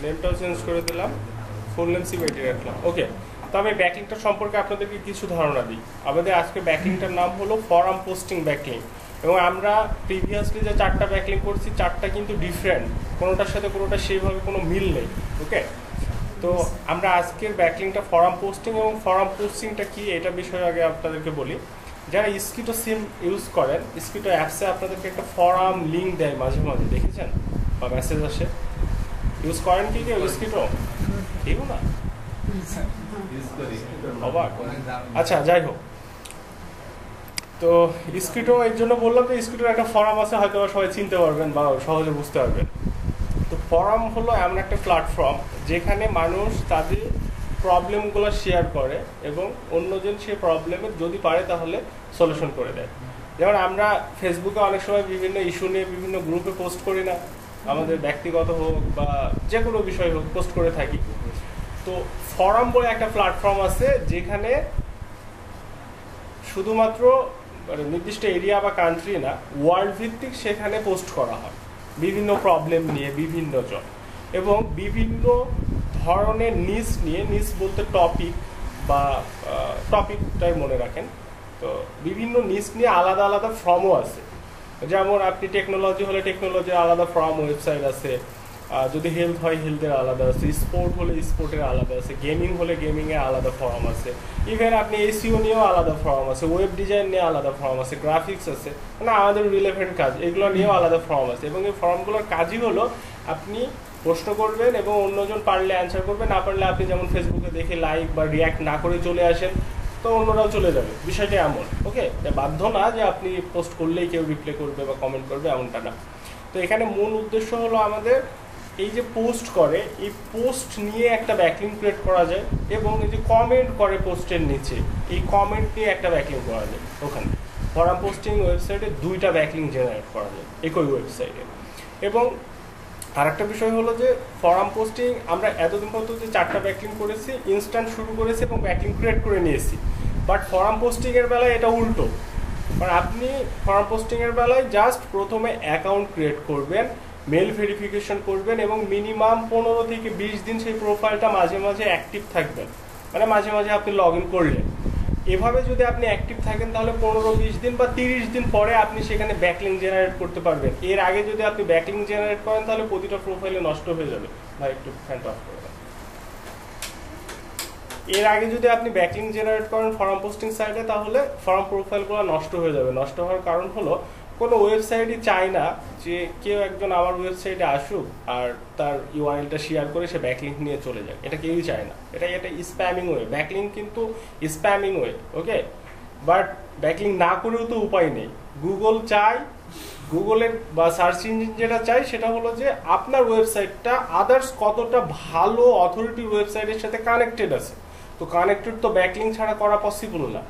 নেমটাও change করে দিলাম, full name সিমেটি রাখলাম। ওকে, তো আমি ব্যাকলিংটা সম্পর্কে আপনাদেরকে কিছু ধারণা দিই। আমাদের আজকে ব্যাকলিংটার নাম হলো ফরাম পোস্টিং ব্যাকলিং, এবং আমরা প্রিভিয়াসলি যে 4টা ব্যাকলিং করছি 4টা কিন্তু ডিফারেন্ট, কোনোটার সাথে কোনোটা সেইভাবে কোনো মিল নেই। ওকে, তো আমরা আজকের ব্যাকলিংটা ফরাম পোস্টিং, এবং ফরাম পোস্টিংটা কি এটা বিষয়ে আগে আপনাদেরকে বলি। যারা স্কিটো সিম ইউজ করেন, স্কিটো অ্যাপসে আপনাদেরকে একটা ফরাম লিঙ্ক দেয় মাঝে মাঝে, দেখেছেন বা মেসেজ আসে, ইউজ করেন কি কেউ স্কিটো? ঠিক না, অবাক। আচ্ছা, যাই হোক, তো স্কিটো এর জন্য বললাম যে স্কিটোর একটা ফরাম আছে, হয়তো সবাই চিনতে পারবেন বা সহজে বুঝতে পারবেন। তো ফরাম হলো এমন একটা প্ল্যাটফর্ম যেখানে মানুষ তাদের প্রবলেমগুলো শেয়ার করে এবং অন্যজন সেই প্রবলেমের যদি পারে তাহলে সলিউশন করে দেয়। যেমন আমরা ফেসবুকে অনেক সময় বিভিন্ন ইস্যু নিয়ে বিভিন্ন গ্রুপে পোস্ট করি না, আমাদের ব্যক্তিগত হোক বা যে কোনো বিষয় হোক পোস্ট করে থাকি। তো ফরাম বলে একটা প্ল্যাটফর্ম আছে যেখানে শুধুমাত্র নির্দিষ্ট এরিয়া বা কান্ট্রি না, ওয়ার্ল্ড ভিত্তিক সেখানে পোস্ট করা হয় বিভিন্ন প্রবলেম নিয়ে, বিভিন্ন জন এবং বিভিন্ন ধরনের নিজ নিয়ে, নিজ বলতে টপিক বা টপিকটাই মনে রাখেন। তো বিভিন্ন নিজ নিয়ে আলাদা আলাদা ফর্মও আছে। যেমন আপনি টেকনোলজি হলে টেকনোলজির আলাদা ফর্ম ওয়েবসাইট আছে, যদি হেলথ হয় হেলথের আলাদা আছে, স্পোর্ট হলে স্পোর্টের আলাদা আছে, গেমিং হলে গেমিংয়ের আলাদা ফর্ম আছে, ইভেন আপনি এসইও নিয়েও আলাদা ফর্ম আছে, ওয়েব ডিজাইন নিয়ে আলাদা ফর্ম আছে, গ্রাফিক্স আছে, মানে আমাদের রিলেভেন্ট কাজ এগুলো নিয়েও আলাদা ফর্ম আছে। এবং এই ফর্মগুলোর কাজই হলো আপনি প্রশ্ন করবেন এবং অন্যজন পারলে অ্যান্সার করবেন, না পারলে আপনি যেমন ফেসবুকে দেখে লাইক বা রিয়াক্ট না করে চলে আসেন, তো অন্যরাও চলে যাবে, বিষয়টা এমন। ওকে, বাধ্য না যে আপনি পোস্ট করলেই কেউ রিপ্লাই করবে বা কমেন্ট করবে, এমনটা না। তো এখানে মূল উদ্দেশ্য হলো আমাদের এই যে পোস্ট করে, এই পোস্ট নিয়ে একটা ব্যাকলিং ক্রিয়েট করা যায়, এবং এই যে কমেন্ট করে পোস্টের নিচে, এই কমেন্ট নিয়ে একটা ব্যাকলিং করা যায়। ওখানে ফরাম পোস্টিং ওয়েবসাইটে 2টা ব্যাকলিং জেনারেট করা যায় একই ওয়েবসাইটে। এবং আরেকটা বিষয় হলো যে ফরাম পোস্টিং আমরা এতদিন পর্যন্ত যে 4টা ব্যাকলিং করেছি, ইনস্ট্যান্ট শুরু করেছি এবং ব্যাকলিং ক্রিয়েট করে নিয়েছি। বাট ফরাম পোস্টিংয়ের বেলায় এটা উল্টো। কারণ আপনি ফরাম পোস্টিংয়ের বেলায় জাস্ট প্রথমে অ্যাকাউন্ট ক্রিয়েট করবেন, মেল ভেরিফিকেশন করবেন এবং মিনিমাম 15 থেকে 20 দিন সেই প্রোফাইলটা মাঝে মাঝে অ্যাক্টিভ থাকবেন, মানে মাঝে মাঝে আপনি লগ ইন করলেন। এভাবে যদি আপনি অ্যাক্টিভ থাকেন তাহলে 15-20 দিন বা 30 দিন পরে আপনি সেখানে ব্যাকলিং জেনারেট করতে পারবেন। এর আগে যদি আপনি ব্যাকলিং জেনারেট করেন তাহলে প্রতিটা প্রোফাইলে নষ্ট হয়ে যাবে। ভাই একটু ফ্যানটা অফ করে দেন। এর আগে যদি আপনি ব্যাকলিং জেনারেট করেন ফরাম পোস্টিং সাইটে, তাহলে ফরাম প্রোফাইলগুলো নষ্ট হয়ে যাবে। নষ্ট হওয়ার কারণ হলো কোনো ওয়েবসাইটই চায় না যে কেউ একজন আমার ওয়েবসাইটে আসুক আর তার ইউআরএলটা শেয়ার করে সে ব্যাকলিংক নিয়ে চলে যায়, এটা কেউই চায় না। এটা স্প্যামিং ওয়ে, ব্যাকলিংক কিন্তু spamming way. Okay, but backlink না করেও তো উপায় নেই। গুগল চায়, গুগলের বা সার্চ ইঞ্জিন যেটা চাই সেটা হলো যে আপনার ওয়েবসাইটটা আদার্স কতটা ভালো অথরিটির ওয়েবসাইটের সাথে কানেক্টেড আছে। তো কানেক্টেড তো ব্যাকলিং ছাড়া করা পসিবল না,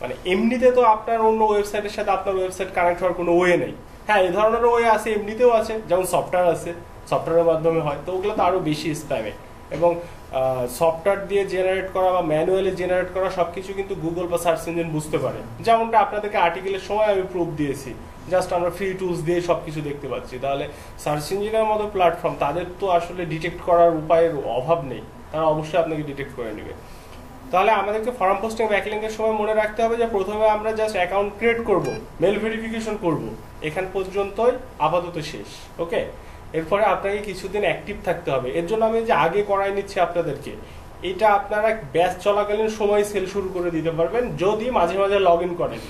মানে এমনিতে তো আপনার অন্য ওয়েবসাইটের সাথে আপনার ওয়েবসাইট কানেক্ট হওয়ার কোনো ওয়ে নেই। হ্যাঁ, এই ধরনের ওয়ে আছে, এমনিতেও আছে, যেমন সফটওয়্যার আছে, সফটওয়্যারের মাধ্যমে হয়, তো ওগুলো তো আরও বেশি স্প্যামে। এবং সফটওয়্যার দিয়ে জেনারেট করা বা ম্যানুয়ালি জেনারেট করা সব কিছু কিন্তু গুগল বা সার্চ ইঞ্জিন বুঝতে পারে, যেমনটা আপনাদেরকে আর্টিকেলের সময় আমি প্রুফ দিয়েছি। জাস্ট আমরা ফ্রি টুলস দিয়ে সব কিছু দেখতে পাচ্ছি। তাহলে সার্চ ইঞ্জিনের মতো প্ল্যাটফর্ম, তাদের তো আসলে ডিটেক্ট করার উপায়ের অভাব নেই, তারা অবশ্যই আপনাকে ডিটেক্ট করে নেবে। তাহলে আমাদেরকে ফরাম পোস্টিং ব্যাকলিংকের সময় মনে রাখতে হবে যে প্রথমে আমরা জাস্ট অ্যাকাউন্ট ক্রিয়েট করব, মেল ভেরিফিকেশন করব, এখান পর্যন্তই আপাতত শেষ। ওকে, এরপরে আপনাকে কিছুদিন অ্যাক্টিভ থাকতে হবে। এর জন্য আমি যে আগে করাই নিচ্ছি আপনাদেরকে, এটা আপনারা ব্যাচ চলাকালীন সময় সেল শুরু করে দিতে পারবেন যদি মাঝে মাঝে লগ ইন করেন।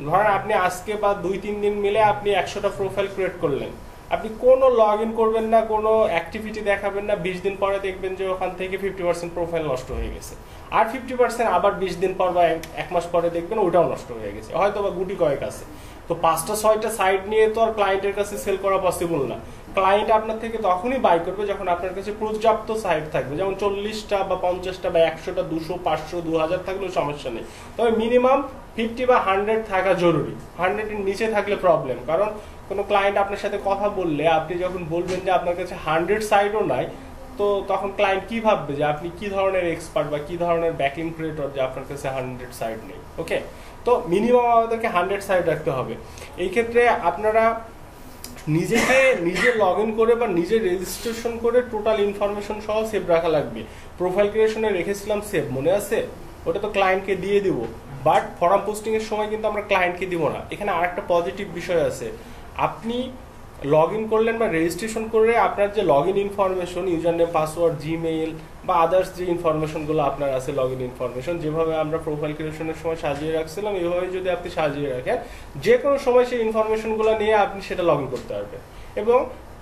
ধরেন আপনি আজকে বা 2-3 দিন মিলে আপনি 100টা প্রোফাইল ক্রিয়েট করলেন, আপনি কোনো লগ ইন করবেন না, কোনো অ্যাক্টিভিটি দেখাবেন না, 20 দিন পরে দেখবেন যে ওখান থেকে 50% প্রোফাইল নষ্ট হয়ে গেছে, আর 50% আবার 20 দিন পর বা 1 মাস পরে দেখবেন ওটাও নষ্ট হয়ে গেছে, হয়তো বা গুটি কয়েক আছে। তো 5টা-6টা সাইট নিয়ে তো আর ক্লায়েন্টের কাছে সেল করা পসিবল না। ক্লায়েন্ট আপনার থেকে তখনই বাই করবে যখন আপনার কাছে পর্যাপ্ত সাইট থাকবে, যেমন 40টা বা 50টা বা 100টা, 200, 500, 2000 থাকলেও সমস্যা নেই, তবে মিনিমাম 50 বা 100 থাকা জরুরি। 100-এর নিচে থাকলে প্রবলেম, কারণ কোনো ক্লায়েন্ট আপনার সাথে কথা বললে আপনি যখন বলবেন যে আপনার কাছে 100 সাইটও নাই, তো তখন ক্লায়েন্ট কি ভাববে যে আপনি কি ধরনের এক্সপার্ট বা কি ধরনের ব্যাকলিং ক্রিয়েটর যে আপনার কাছে 100 সাইট নেই। ওকে, তো মিনিমাম আমাদেরকে 100 সাইট রাখতে হবে। এই ক্ষেত্রে আপনারা নিজে লগ ইন করে বা নিজে রেজিস্ট্রেশন করে টোটাল ইনফরমেশন সহ সেভ রাখা লাগবে। প্রোফাইল ক্রিয়েশনে রেখেছিলাম সেভ, মনে আছে? ওটা তো ক্লায়েন্টকে দিয়ে দিব, বাট ফর্ম পোস্টিং এর সময় কিন্তু আমরা ক্লায়েন্টকে দিব না। এখানে আরেকটা পজিটিভ বিষয় আছে, আপনি লগ ইন করলেন বা রেজিস্ট্রেশন করে আপনার যে log in information, user name, password, Gmail বা আদার্স যে ইনফরমেশনগুলো আপনার আছে, লগ ইন ইনফরমেশন যেভাবে আমরা প্রোফাইল ক্রিয়েশনের সময় সাজিয়ে রাখছিলাম, এইভাবে যদি আপনি সাজিয়ে রাখেন, যে কোনো সময় সেই ইনফরমেশনগুলো নিয়ে আপনি সেটা লগ ইন করতে পারবেন। এবং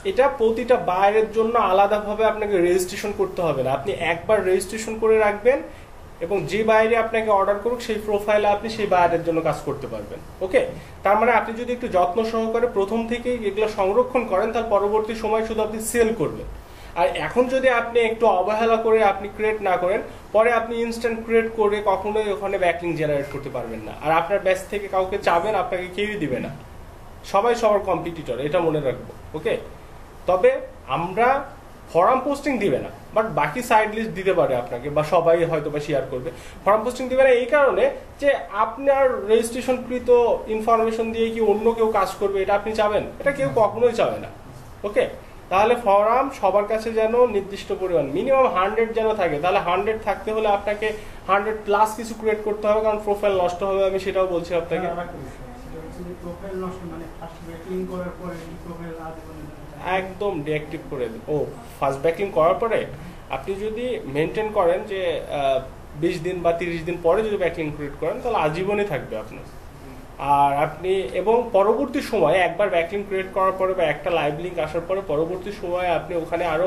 এটা প্রতিটা বায়ারের জন্য আলাদাভাবে আপনাকে রেজিস্ট্রেশন করতে হবে না, আপনি একবার রেজিস্ট্রেশন করে রাখবেন এবং যে বাইরে আপনাকে অর্ডার করুক সেই প্রোফাইলে আপনি সেই বায়ারের জন্য কাজ করতে পারবেন। ওকে, তার মানে আপনি যদি একটু যত্ন সহকারে প্রথম থেকেই এগুলো সংরক্ষণ করেন, তার পরবর্তী সময় শুধু আপনি সেল করবেন। আর এখন যদি আপনি একটু অবহেলা করে আপনি ক্রিয়েট না করেন, পরে আপনি ইনস্ট্যান্ট ক্রিয়েট করে কখনোই ওখানে ব্যাকলিংক জেনারেট করতে পারবেন না। আর আপনার ব্যাচ থেকে কাউকে চাবেন, আপনাকে কেউই দিবে না, সবাই সবার কম্পিটিটর, এটা মনে রাখবো। ওকে, তবে আমরা ফর্ম পোস্টিং দিবে না, বাট বাকি সাইড লিস্ট দিতে পারে আপনাকে, বা সবাই হয়তো বা শেয়ার করবে। ফর্ম পোস্টিং দিবে না এই কারণে যে আপনার রেজিস্ট্রেশনকৃত ইনফরমেশন দিয়ে কি অন্য কেউ কাজ করবে, এটা আপনি চাবেন? এটা কেউ কখনোই চাবে না। ওকে, তাহলে ফর্ম সবার কাছে যেন নির্দিষ্ট পরিমাণ মিনিমাম 100 যেন থাকে। তাহলে 100 থাকতে হলে আপনাকে 100 প্লাস কিছু ক্রিয়েট করতে হবে, কারণ প্রোফাইল নষ্ট হবে, আমি সেটাও বলছি আপনাকে। একদম ডিঅ্যাক্টিভ করে দিন। ও, ফার্স্ট ব্যাকলিং করার পরে আপনি যদি মেনটেন করেন যে 20 দিন বা 30 দিন পরে যদি ব্যাকলিং ক্রিয়েট করেন, তাহলে আজীবনই থাকবে আপনার। আর আপনি এবং পরবর্তী সময়ে একবার ব্যাকলিং ক্রিয়েট করার পরে বা একটা লাইভ লিঙ্ক আসার পরে পরবর্তী সময়ে আপনি ওখানে আরো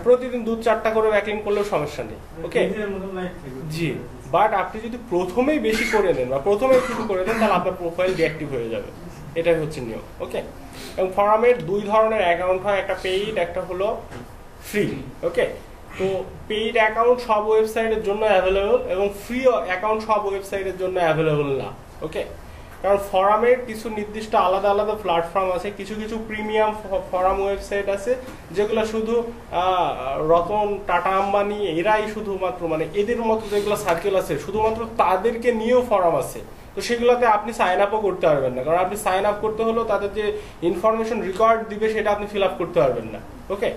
প্রতিদিন 2-4টা করে ব্যাকলিং করলেও সমস্যা নেই। ওকে, জি, বাট আপনি যদি প্রথমেই বেশি করে নেন বা প্রথমেই শুরু করে দেন, তাহলে আপনার প্রোফাইল ডিঅ্যাক্টিভ হয়ে যাবে। এটাই হচ্ছে নিয়ম। ওকে, এবং ফর্মের 2 ধরনের অ্যাকাউন্ট হয়, একটা পেইড, একটা হলো ফ্রি। ওকে, তো পেইড অ্যাকাউন্ট সব ওয়েবসাইটের জন্য অ্যাভেলেবল এবং ফ্রি অ্যাকাউন্ট সব ওয়েবসাইটের জন্য অ্যাভেলেবল না। ওকে, কারণ ফরামের কিছু নির্দিষ্ট আলাদা আলাদা প্ল্যাটফর্ম আছে, কিছু কিছু প্রিমিয়াম ফরাম ওয়েবসাইট আছে যেগুলো শুধু রতন টাটা আম্বানি এরাই শুধুমাত্র, মানে এদের মতো যেগুলো সার্কেল আছে শুধুমাত্র তাদেরকে নিয়েও ফরাম আছে। তো সেগুলোতে আপনি সাইন আপও করতে পারবেন না, কারণ আপনি সাইন আপ করতে হলেও তাদের যে ইনফরমেশন রেকর্ড দিবে সেটা আপনি ফিল আপ করতে পারবেন না। ওকে,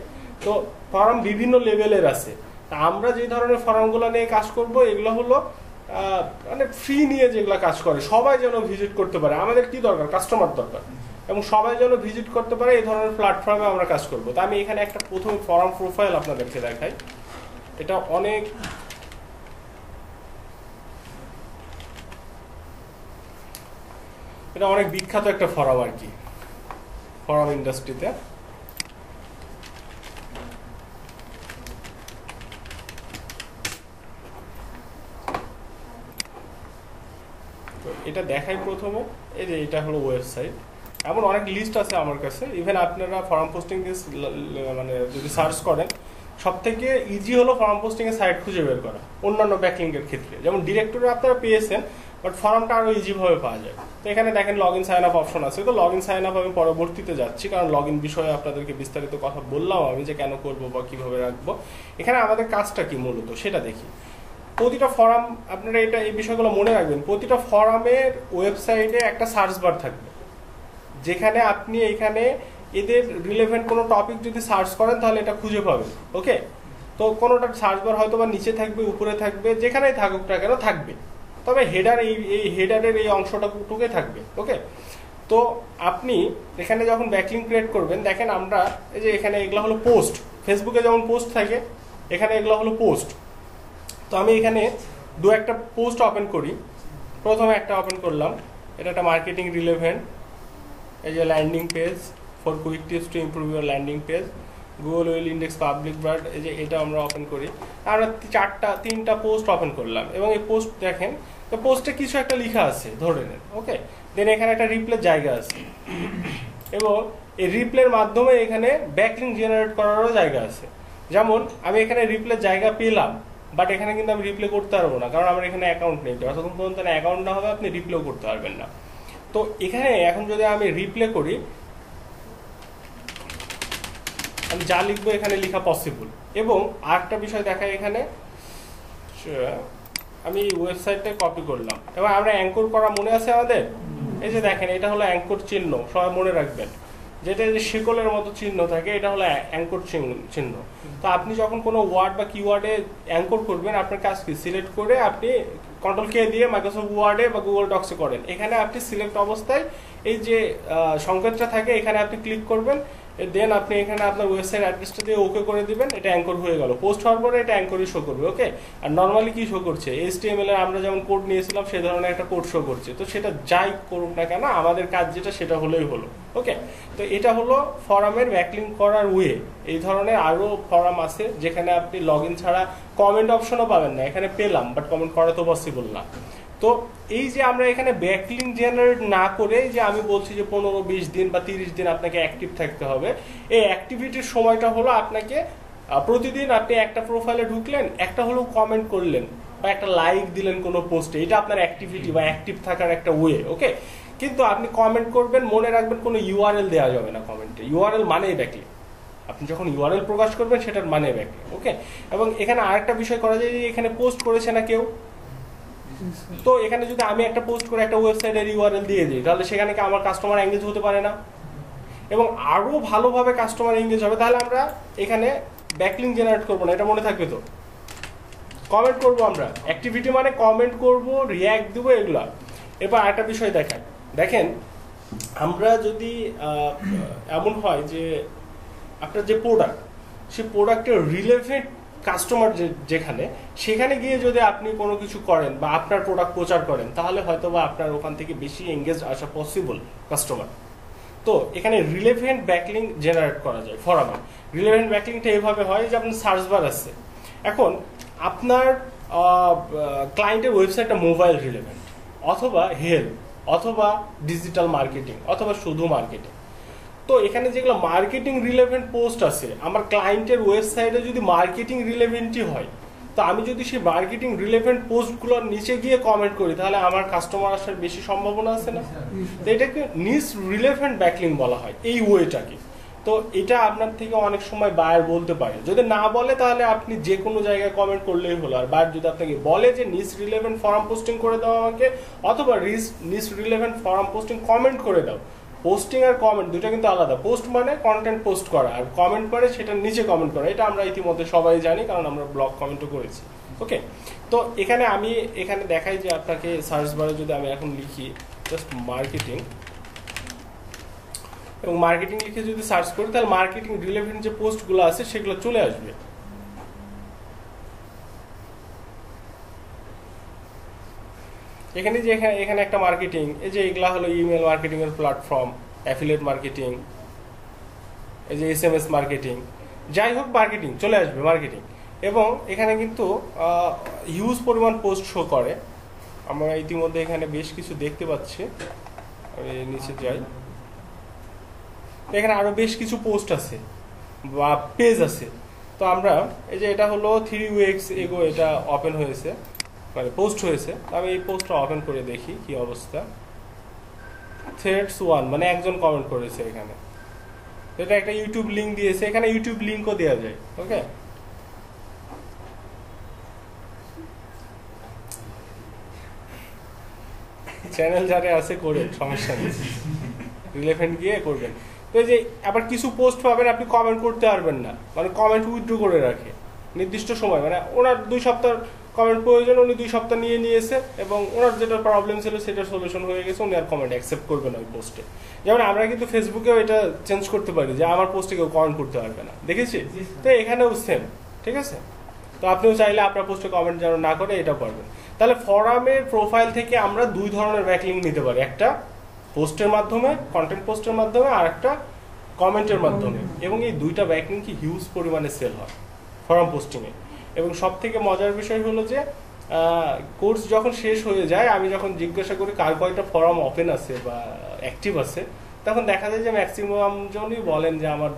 তো ফরাম বিভিন্ন লেভেলের আছে। তা আমরা যে ধরনের ফরামগুলো নিয়ে কাজ করব, এগুলো হলো মানে ফ্রি নিয়ে যেগুলো কাজ করে, সবাই যেন ভিজিট করতে পারে। আমাদের কি দরকার? কাস্টমার দরকার, এবং সবাই যেন ভিজিট করতে পারে এই ধরনের প্ল্যাটফর্মে আমরা কাজ করব। তা আমি এখানে একটা প্রথম ফর্ম প্রোফাইল আপনাদেরকে দেখাই। এটা অনেক বিখ্যাত একটা ফর্ম আর কি, ফর্ম ইন্ডাস্ট্রিতে। এটা দেখাই প্রথমে, এই যে এটা হলো ওয়েবসাইট। এমন অনেক লিস্ট আছে আমার কাছে, ইভেন আপনারা ফর্ম পোস্টিং মানে যদি সার্চ করেন, সব থেকে ইজি হলো ফর্ম পোস্টিং এর সাইট খুঁজে বের করা অন্যান্য ব্যাকলিংকের ক্ষেত্রে। যেমন ডিরেক্টরি আপনারা পেয়েছেন, বাট ফর্মটা আরো ইজি ভাবে পাওয়া যায়। তো এখানে দেখেন log in sign up option আছে। তো লগ ইন সাইন আপ আমি পরবর্তীতে যাচ্ছি, কারণ লগ ইন বিষয়ে আপনাদেরকে বিস্তারিত কথা বললাম আমি, যে কেন করবো বা কিভাবে রাখবো। এখানে আমাদের কাজটা কি মূলত সেটা দেখি। প্রতিটা ফর্ম, আপনারা এই বিষয়গুলো মনে রাখবেন, প্রতিটা ফর্মের ওয়েবসাইটে একটা সার্চ বার থাকবে, যেখানে আপনি এখানে এদের রিলেভেন্ট কোনো টপিক যদি সার্চ করেন তাহলে এটা খুঁজে পাবেন। ওকে, তো কোনোটা সার্চ বার হয়তো বা নিচে থাকবে, উপরে থাকবে, যেখানেই থাকুক না কেন থাকবে, তবে হেডার এই হেডারের এই অংশটা টুকে থাকবে। ওকে, তো আপনি এখানে যখন ব্যাকলিংক ক্রিয়েট করবেন, দেখেন আমরা এই যে এখানে এগুলো হলো পোস্ট, ফেসবুকে যেমন পোস্ট থাকে এখানে এগুলো হলো পোস্ট। তো আমি এখানে 2-1টা পোস্ট ওপেন করি। প্রথমে একটা ওপেন করলাম, এটা একটা মার্কেটিং রিলেভেন্ট, এই যে landing page for quick tips to improve your landing page, Google will index public brand, এই যে এটা আমরা ওপেন করি। আমরা 3টা পোস্ট ওপেন করলাম, এবং এই পোস্ট দেখেন, তো পোস্টে কিছু একটা লেখা আছে ধরে নেন। ওকে, দেন এখানে একটা রিপ্লের জায়গা আছে, এবং এই রিপ্লের মাধ্যমে এখানে ব্যাকলিংক জেনারেট করারও জায়গা আছে। যেমন আমি এখানে রিপ্লের জায়গা পেলাম, বাট এখানে কিন্তু আমি রিপ্লে করতে পারবো না, কারণ আমার এখানে অ্যাকাউন্ট নেই। যতক্ষণ পর্যন্ত অ্যাকাউন্ট না হবে আপনি রিপ্লেও করতে পারবেন না। তো এখানে এখন যদি আমি রিপ্লে করি, আমি যা লিখবো এখানে লেখা পসিবল। এবং আরেকটা বিষয় দেখায়, এখানে আমি ওয়েবসাইটটা কপি করলাম, এবং আমরা অ্যাঙ্কর করা মনে আছে আমাদের, এই যে দেখেন এটা হলো অ্যাঙ্কর চিহ্ন, সবাই মনে রাখবেন যেটা যে শিকলের মতো চিহ্ন থাকে, এটা হলো অ্যাঙ্কর চিহ্ন। তো আপনি যখন কোনো ওয়ার্ড বা কিওয়ার্ডে অ্যাঙ্কর করবেন, আপনার কাজ কি, সিলেক্ট করে আপনি কন্ট্রোল কে দিয়ে মাইক্রোসফট ওয়ার্ডে বা গুগল ডক্সে করেন, এখানে আপনি সিলেক্ট অবস্থায় এই যে সংকেতটা থাকে এখানে আপনি ক্লিক করবেন, দেন আপনি এখানে আপনার ওয়েবসাইট অ্যাড্রেসটা দিয়ে ওকে করে দিবেন, এটা অ্যাঙ্কর হয়ে গেল। পোস্ট হওয়ার পরে এটা অ্যাঙ্করই শো করবে। ওকে, আর নর্মালি কি শো করছে, HTML এর আমরা যেমন কোড নিয়েছিলাম সেই ধরনের একটা কোড শো করছে। তো সেটা যাই করুক না কেন, আমাদের কাজ যেটা সেটা হলেই হলো। ওকে, তো এটা হলো ফরামের ব্যাকলিঙ্ক করার ওয়ে। এই ধরনের আরো ফরাম আছে যেখানে আপনি লগ ইন ছাড়া কমেন্ট অপশনও পাবেন না, এখানে পেলাম বাট কমেন্ট করা তো পসিবল না। তো এই যে আমরা এখানে ব্যাকলিঙ্ক জেনারেট না করে যে আমি বলছি যে 15-20 দিন বা 30 দিন আপনাকে অ্যাক্টিভ থাকতে হবে, এই অ্যাক্টিভিটির সময়টা হলো আপনাকে প্রতিদিন আপনি একটা প্রোফাইলে ঢুকলেন, একটা হলো কমেন্ট করলেন বা একটা লাইক দিলেন কোনো পোস্টে, এটা আপনার অ্যাক্টিভিটি বা অ্যাক্টিভ থাকার একটা ওয়ে। ওকে, কিন্তু আপনি কমেন্ট করবেন, মনে রাখবেন কোনো ইউআরএল দেওয়া যাবে না কমেন্টে। ইউআরএল মানেই ব্যাকলিঙ্ক। আপনি যখন ইউআরএল প্রকাশ করবেন সেটার মানে ব্যাকলিঙ্ক। ওকে, এবং এখানে আরেকটা বিষয় করা যায় যে এখানে পোস্ট করেছে না কেউ, তো এখানে যদি আমি একটা পোস্ট করে একটা ওয়েবসাইটের ইউআরএল দিয়ে দিই, তাহলে সেখানে কি আমার কাস্টমার এঙ্গেজ হতে পারে না? এবং আরো ভালোভাবে কাস্টমার এঙ্গেজ হবে, তাহলে আমরা এখানে ব্যাকলিঙ্ক জেনারেট করবো না, এটা মনে থাকবে তো। কমেন্ট করবো আমরা, অ্যাক্টিভিটি মানে কমেন্ট করবো, রিয়্যাক্ট দেবো, এগুলা। এবার আরেকটা বিষয় দেখেন আমরা যদি এমন হয় যে আপনার যে প্রোডাক্ট, সেই প্রোডাক্টের রিলেভেন্ট কাস্টমার যেখানে, সেখানে গিয়ে যদি আপনি কোনো কিছু করেন বা আপনার প্রোডাক্ট প্রচার করেন, তাহলে হয়তো বা আপনার ওখান থেকে বেশি এঙ্গেজ আসা পসিবল কাস্টমার। তো এখানে রিলেভেন্ট ব্যাকলিঙ্ক জেনারেট করা যায় ফরামে। রিলেভেন্ট ব্যাকলিঙ্কটা এইভাবে হয় যে আপনার সার্চ বার আছে, এখন আপনার ক্লায়েন্টের ওয়েবসাইটটা মোবাইল রিলেভেন্ট অথবা হেলথ অথবা ডিজিটাল মার্কেটিং অথবা শুধু মার্কেটিং। তো এখানে যেগুলো মার্কেটিং রিলেভেন্ট পোস্ট আছে, আমার ক্লায়েন্টের ওয়েবসাইটে যদি মার্কেটিং রিলেভেন্টই হয়, তো আমি যদি সেই মার্কেটিং রিলেভেন্ট পোস্টগুলোর নিচে গিয়ে কমেন্ট করি, তাহলে আমার কাস্টমার আসার বেশি সম্ভাবনা আছে না? তো এটাকে নিচ রিলেভেন্ট ব্যাকলিঙ্ক বলা হয়, এই ওয়েটাকে। তো এটা আপনার থেকে অনেক সময় বায়ার বলতে পারে, যদি না বলে তাহলে আপনি যে কোনো জায়গায় কমেন্ট করলেই হলো। আর বায়ার যদি আপনাকে বলে যে নিচ রিলেভেন্ট ফরম পোস্টিং করে দাও আমাকে, অথবা নিচ রিলেভেন্ট ফরম পোস্টিং কমেন্ট করে দাও। পোস্টিং আর কমেন্ট দুটো কিন্তু আলাদা। পোস্ট মানে কন্টেন্ট পোস্ট করা, আর কমেন্ট মানে সেটার নিচে কমেন্ট করা। এটা আমরা ইতিমধ্যে সবাই জানি, কারণ আমরা ব্লগ কমেন্টও করেছি। ওকে, তো এখানে আমি দেখাই যে আপনাকে সার্চ বারে যদি আমি এখন লিখি জাস্ট মার্কেটিং, এবং মার্কেটিং লিখে যদি সার্চ করি, তাহলে মার্কেটিং রিলেভেন্ট যে পোস্টগুলো আছে সেগুলো চলে আসবে। এখানে যে এখানে একটা মার্কেটিং, এই যে এগুলা হলো ইমেল মার্কেটিং এর প্ল্যাটফর্ম, অ্যাফিলিয়েট মার্কেটিং, এই যে SMS মার্কেটিং, যাই হোক মার্কেটিং চলে আসবে মার্কেটিং। এবং এখানে কিন্তু হিউজ পরিমাণ পোস্ট শো করে। আমরা ইতিমধ্যে এখানে বেশ কিছু দেখতে পাচ্ছি, আমি নিচে যাই, এখানে আরো বেশ কিছু পোস্ট আছে বা পেজ আছে। তো আমরা এই যে এটা হলো 3 weeks ago এটা ওপেন হয়েছে, মানে পোস্ট হয়েছে। আমি এই পোস্টটা ওপেন করে দেখি কি অবস্থা। থ্রেডস 1 মানে একজন কমেন্ট করেছে এখানে, এটা একটা ইউটিউব লিংক দিয়েছে, এখানে ইউটিউব লিংকও দেওয়া যায়। ওকে, চ্যানেল যারা আছে করে সমস্যা নেই, রিলেভেন্ট গিয়ে করবেন। তো যে আবার কিছু পোস্ট পাবেন আপনি কমেন্ট করতে পারবেন না, মানে কমেন্ট উইথড্র করে রাখে নির্দিষ্ট সময়, মানে ওনার 2 সপ্তাহ কমেন্ট প্রয়োজন, উনি 2 সপ্তাহ নিয়েছে এবং ওনার যেটা প্রবলেম ছিল সেটার সলিউশন হয়ে গেছে, উনি আর কমেন্ট অ্যাকসেপ্ট করবেন ওই পোস্টে। যেমন আমরা কিন্তু ফেসবুকেও এটা চেঞ্জ করতে পারি যে আমার পোস্টে কেউ কমেন্ট করতে পারবে না, দেখেছি? তো এখানেও সেম, ঠিক আছে? তো আপনিও চাইলে আপনার পোস্টে কমেন্ট যেন না করে এটা পারবেন। তাহলে ফরামের প্রোফাইল থেকে আমরা 2 ধরনের ব্যাকলিঙ্ক নিতে পারি, একটা পোস্টের মাধ্যমে, কন্টেন্ট পোস্টের মাধ্যমে, আর একটা কমেন্টের মাধ্যমে। এবং এই 2টা ব্যাকলিঙ্ক কি হিউজ পরিমাণে সেল হয় ফরাম পোস্টিংয়ে। এবং সব থেকে মজার বিষয় হলো যে কোর্স যখন শেষ হয়ে যায়, আমি যখন জিজ্ঞাসা করি কার কয়টা ফরাম ওপেন আছে বা অ্যাক্টিভ আছে, তখন দেখা যায় যে ম্যাক্সিমাম জনই বলেন যে আমার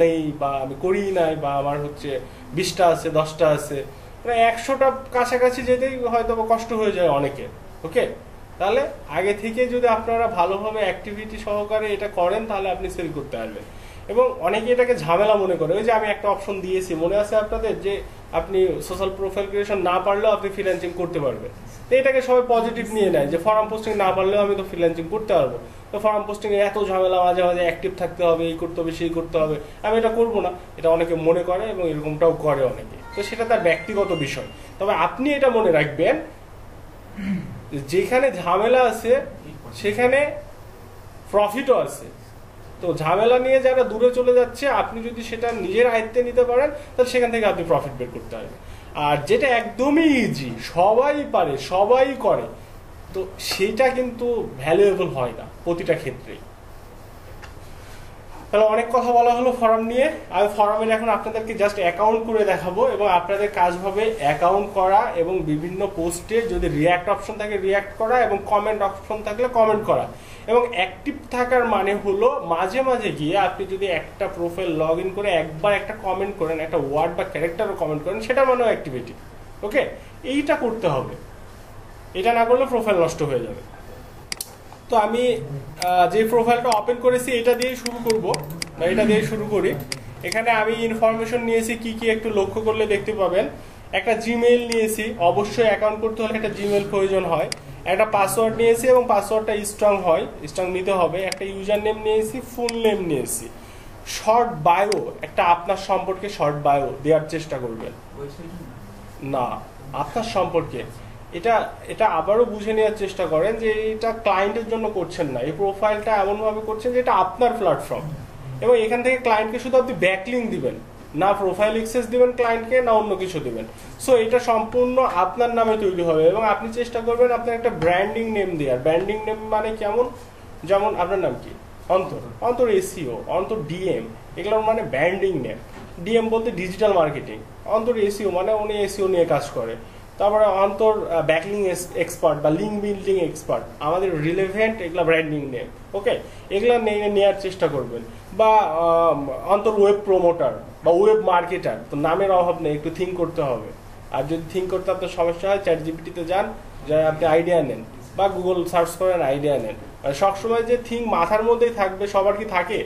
নেই বা আমি করি নাই বা আমার হচ্ছে 20টা আছে, 10টা আছে, প্রায় 100টা কাছাকাছি যেতেই হয়তো কষ্ট হয়ে যায় অনেকের। ওকে, তাহলে আগে থেকে যদি আপনারা ভালোভাবে অ্যাক্টিভিটি সহকারে এটা করেন, তাহলে আপনি সেল করতে পারবেন। এবং অনেকে এটাকে ঝামেলা মনে করে, ওই যে আমি একটা অপশন দিয়েছি মনে আছে আপনাদের, যে আপনি সোশ্যাল প্রোফাইল ক্রিয়েশন না পারলেও আপনি ফ্রিল্যান্সিং করতে পারবেন। তো এটাকে সবাই পজিটিভ নিয়ে নেয় যে ফরম পোস্টিং না পারলেও আমি তো ফ্রিল্যান্সিং করতে পারবো। তো ফরম পোস্টিং এ এত ঝামেলা, মাঝে মাঝে অ্যাক্টিভ থাকতে হবে, এই করতে হবে সেই করতে হবে, আমি এটা করবো না, এটা অনেকে মনে করে এবং এরকমটাও করে অনেকে। তো সেটা তার ব্যক্তিগত বিষয়। তবে আপনি এটা মনে রাখবেন যেখানে ঝামেলা আছে সেখানে প্রফিটও আছে। তো ঝামেলা নিয়ে যারা দূরে চলে যাচ্ছে, আপনি যদি সেটা নিজের আয়ত্তে নিতে পারেন তাহলে সেখান থেকে আপনি প্রফিট বের করতে পারবেন। আর যেটা একদমই ইজি, সবাই পারে, সবাই করে, তো সেটা কিন্তু ভ্যালুয়েবল হয় না প্রতিটা ক্ষেত্রেই। তাহলে অনেক কথা বলা হলো ফরম নিয়ে। আমি ফরমের এখন আপনাদেরকে জাস্ট অ্যাকাউন্ট করে দেখাবো এবং আপনাদের কাজ হবে অ্যাকাউন্ট করা এবং বিভিন্ন পোস্টে যদি রিয়াক্ট অপশন থাকে রিয়াক্ট করা এবং কমেন্ট অপশন থাকলে কমেন্ট করা। এবং অ্যাক্টিভ থাকার মানে হলো মাঝে মাঝে গিয়ে আপনি যদি একটা প্রোফাইল লগ ইন করে একবার একটা কমেন্ট করেন, একটা ওয়ার্ড বা ক্যারেক্টারও কমেন্ট করেন, সেটা মানেও অ্যাক্টিভিটি। ওকে, এইটা করতে হবে, এটা না করলে প্রোফাইল নষ্ট হয়ে যাবে। তো আমি যে প্রোফাইলটা ওপেন করেছি এটা দিয়ে শুরু করব, বা এটা দিয়ে শুরু করি। এখানে আমি ইনফরমেশন নিয়েছি কি কি একটু লক্ষ্য করলে দেখতে পাবেন। একটা জিমেইল নিয়েছি, অবশ্যই অ্যাকাউন্ট করতে হলে একটা জিমেইল প্রয়োজন হয়। একটা পাসওয়ার্ড নিয়েছি এবং পাসওয়ার্ডটা স্ট্রং হয়, স্ট্রং নিতে হবে। একটা ইউজার নেম নিয়েছি, ফুল নেম নিয়েছি। শর্ট বায়ো, একটা আপনার সম্পর্কে শর্ট বায়ো দেওয়ার চেষ্টা করবেন। না, আপনার সম্পর্কে এটা এটা আবারও বুঝে নেওয়ার চেষ্টা করেন যে এটা ক্লায়েন্টের জন্য করছেন না, এই প্রোফাইলটা এমনভাবে করছেন যে এটা আপনার প্ল্যাটফর্ম এবং এখান থেকে ক্লায়েন্টকে শুধু আপনি ব্যাকলিঙ্ক দিবেন না, প্রোফাইল অ্যাক্সেস দিবেন ক্লায়েন্টকে, না অন্য কিছু দিবেন। সো এটা সম্পূর্ণ আপনার নামে তৈরি হবে এবং আপনি চেষ্টা করবেন আপনার একটা ব্র্যান্ডিং নেম দেওয়ার। ব্র্যান্ডিং নেম মানে কেমন, যেমন আপনার নাম কি, অন্তর, অন্তর এসিও, অন্তর ডিএম, এগুলোর মানে ব্র্যান্ডিং নেম। ডিএম বলতে ডিজিটাল মার্কেটিং, অন্তর এসিও মানে উনি এসিও নিয়ে কাজ করে। তারপরে অন্তর ব্যাকলিং এক্সপার্ট বা লিঙ্ক বিল্ডিং এক্সপার্ট, আমাদের রিলেভেন্ট এগুলা ব্র্যান্ডিং নেম। ওকে, এগুলা নেওয়ার চেষ্টা করবেন। বা অন্তর ওয়েব প্রমোটার বা ওয়েব মার্কেটার, তো নামের অভাব নেই, একটু থিঙ্ক করতে হবে। আর যদি থিঙ্ক করতে আপনার সমস্যা হয়, চ্যাট জিপিটিতে যান, যা আপনি আইডিয়া নেন, বা গুগল সার্চ করেন, আইডিয়া নেন। সবসময় যে থিঙ্ক মাথার মধ্যেই থাকবে সবার কি থাকে?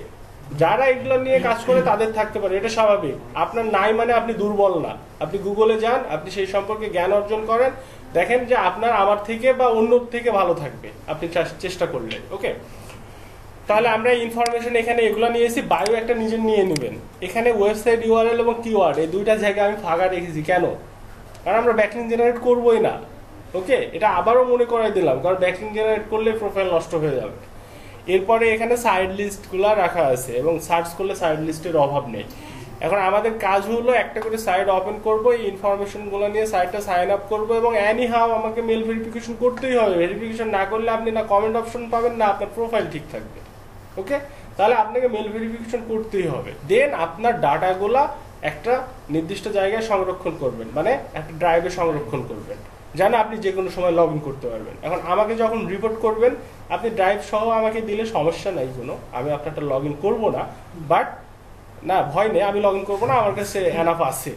যারা এগুলো নিয়ে কাজ করে তাদের থাকতে পারে, এটা স্বাভাবিক। আপনার নাই মানে আপনি দুর্বল না। আপনি গুগলে যান, আপনি সেই সম্পর্কে জ্ঞান অর্জন করেন, দেখেন যে আপনার আমার থেকে বা অন্য থেকে ভালো থাকবে আপনি চেষ্টা করলে। ওকে, তাহলে আমরা ইনফরমেশন এখানে এগুলো নিয়েছি। বায়ো একটা নিজের নিয়ে নেবেন। এখানে ওয়েবসাইট ইউআরএল এবং কিওয়ার্ড এই দুইটা জায়গায় আমি ফাঁকা রেখেছি। কেন? কারণ আমরা ব্যাকলিঙ্ক জেনারেট করবোই না। ওকে, এটা আবারও মনে করাই দিলাম, কারণ ব্যাকলিঙ্ক জেনারেট করলে প্রোফাইল নষ্ট হয়ে যাবে। এরপরে এখানে সাইড লিস্টগুলো রাখা আছে এবং সার্চ করলে সাইড লিস্টের অভাব নেই। এখন আমাদের কাজ হলো একটা করে সাইট ওপেন করবো, এই ইনফরমেশনগুলো নিয়ে সাইটটা সাইন আপ করবো এবং এনি হাউ আমাকে মেল ভেরিফিকেশন করতেই হবে। ভেরিফিকেশন না করলে আপনি না কমেন্ট অপশন পাবেন, না আপনার প্রোফাইল ঠিক থাকবে। ওকে, তাহলে আপনাকে মেল ভেরিফিকেশন করতেই হবে। দেন আপনার ডাটাগুলা একটা নির্দিষ্ট জায়গায় সংরক্ষণ করবেন, মানে একটা ড্রাইভে সংরক্ষণ করবেন, যেন আপনি যে কোনো সময় লগ ইন করতে পারবেন। এখন আমাকে যখন রিপোর্ট করবেন, আপনি ড্রাইভ সহ আমাকে দিলে সমস্যা নাই কোনো, আমি আপনারটা লগ ইন করবো না। বাট না, ভয় নেই, আমি লগ ইন করবো না, আমার কাছে এনাফ আছে।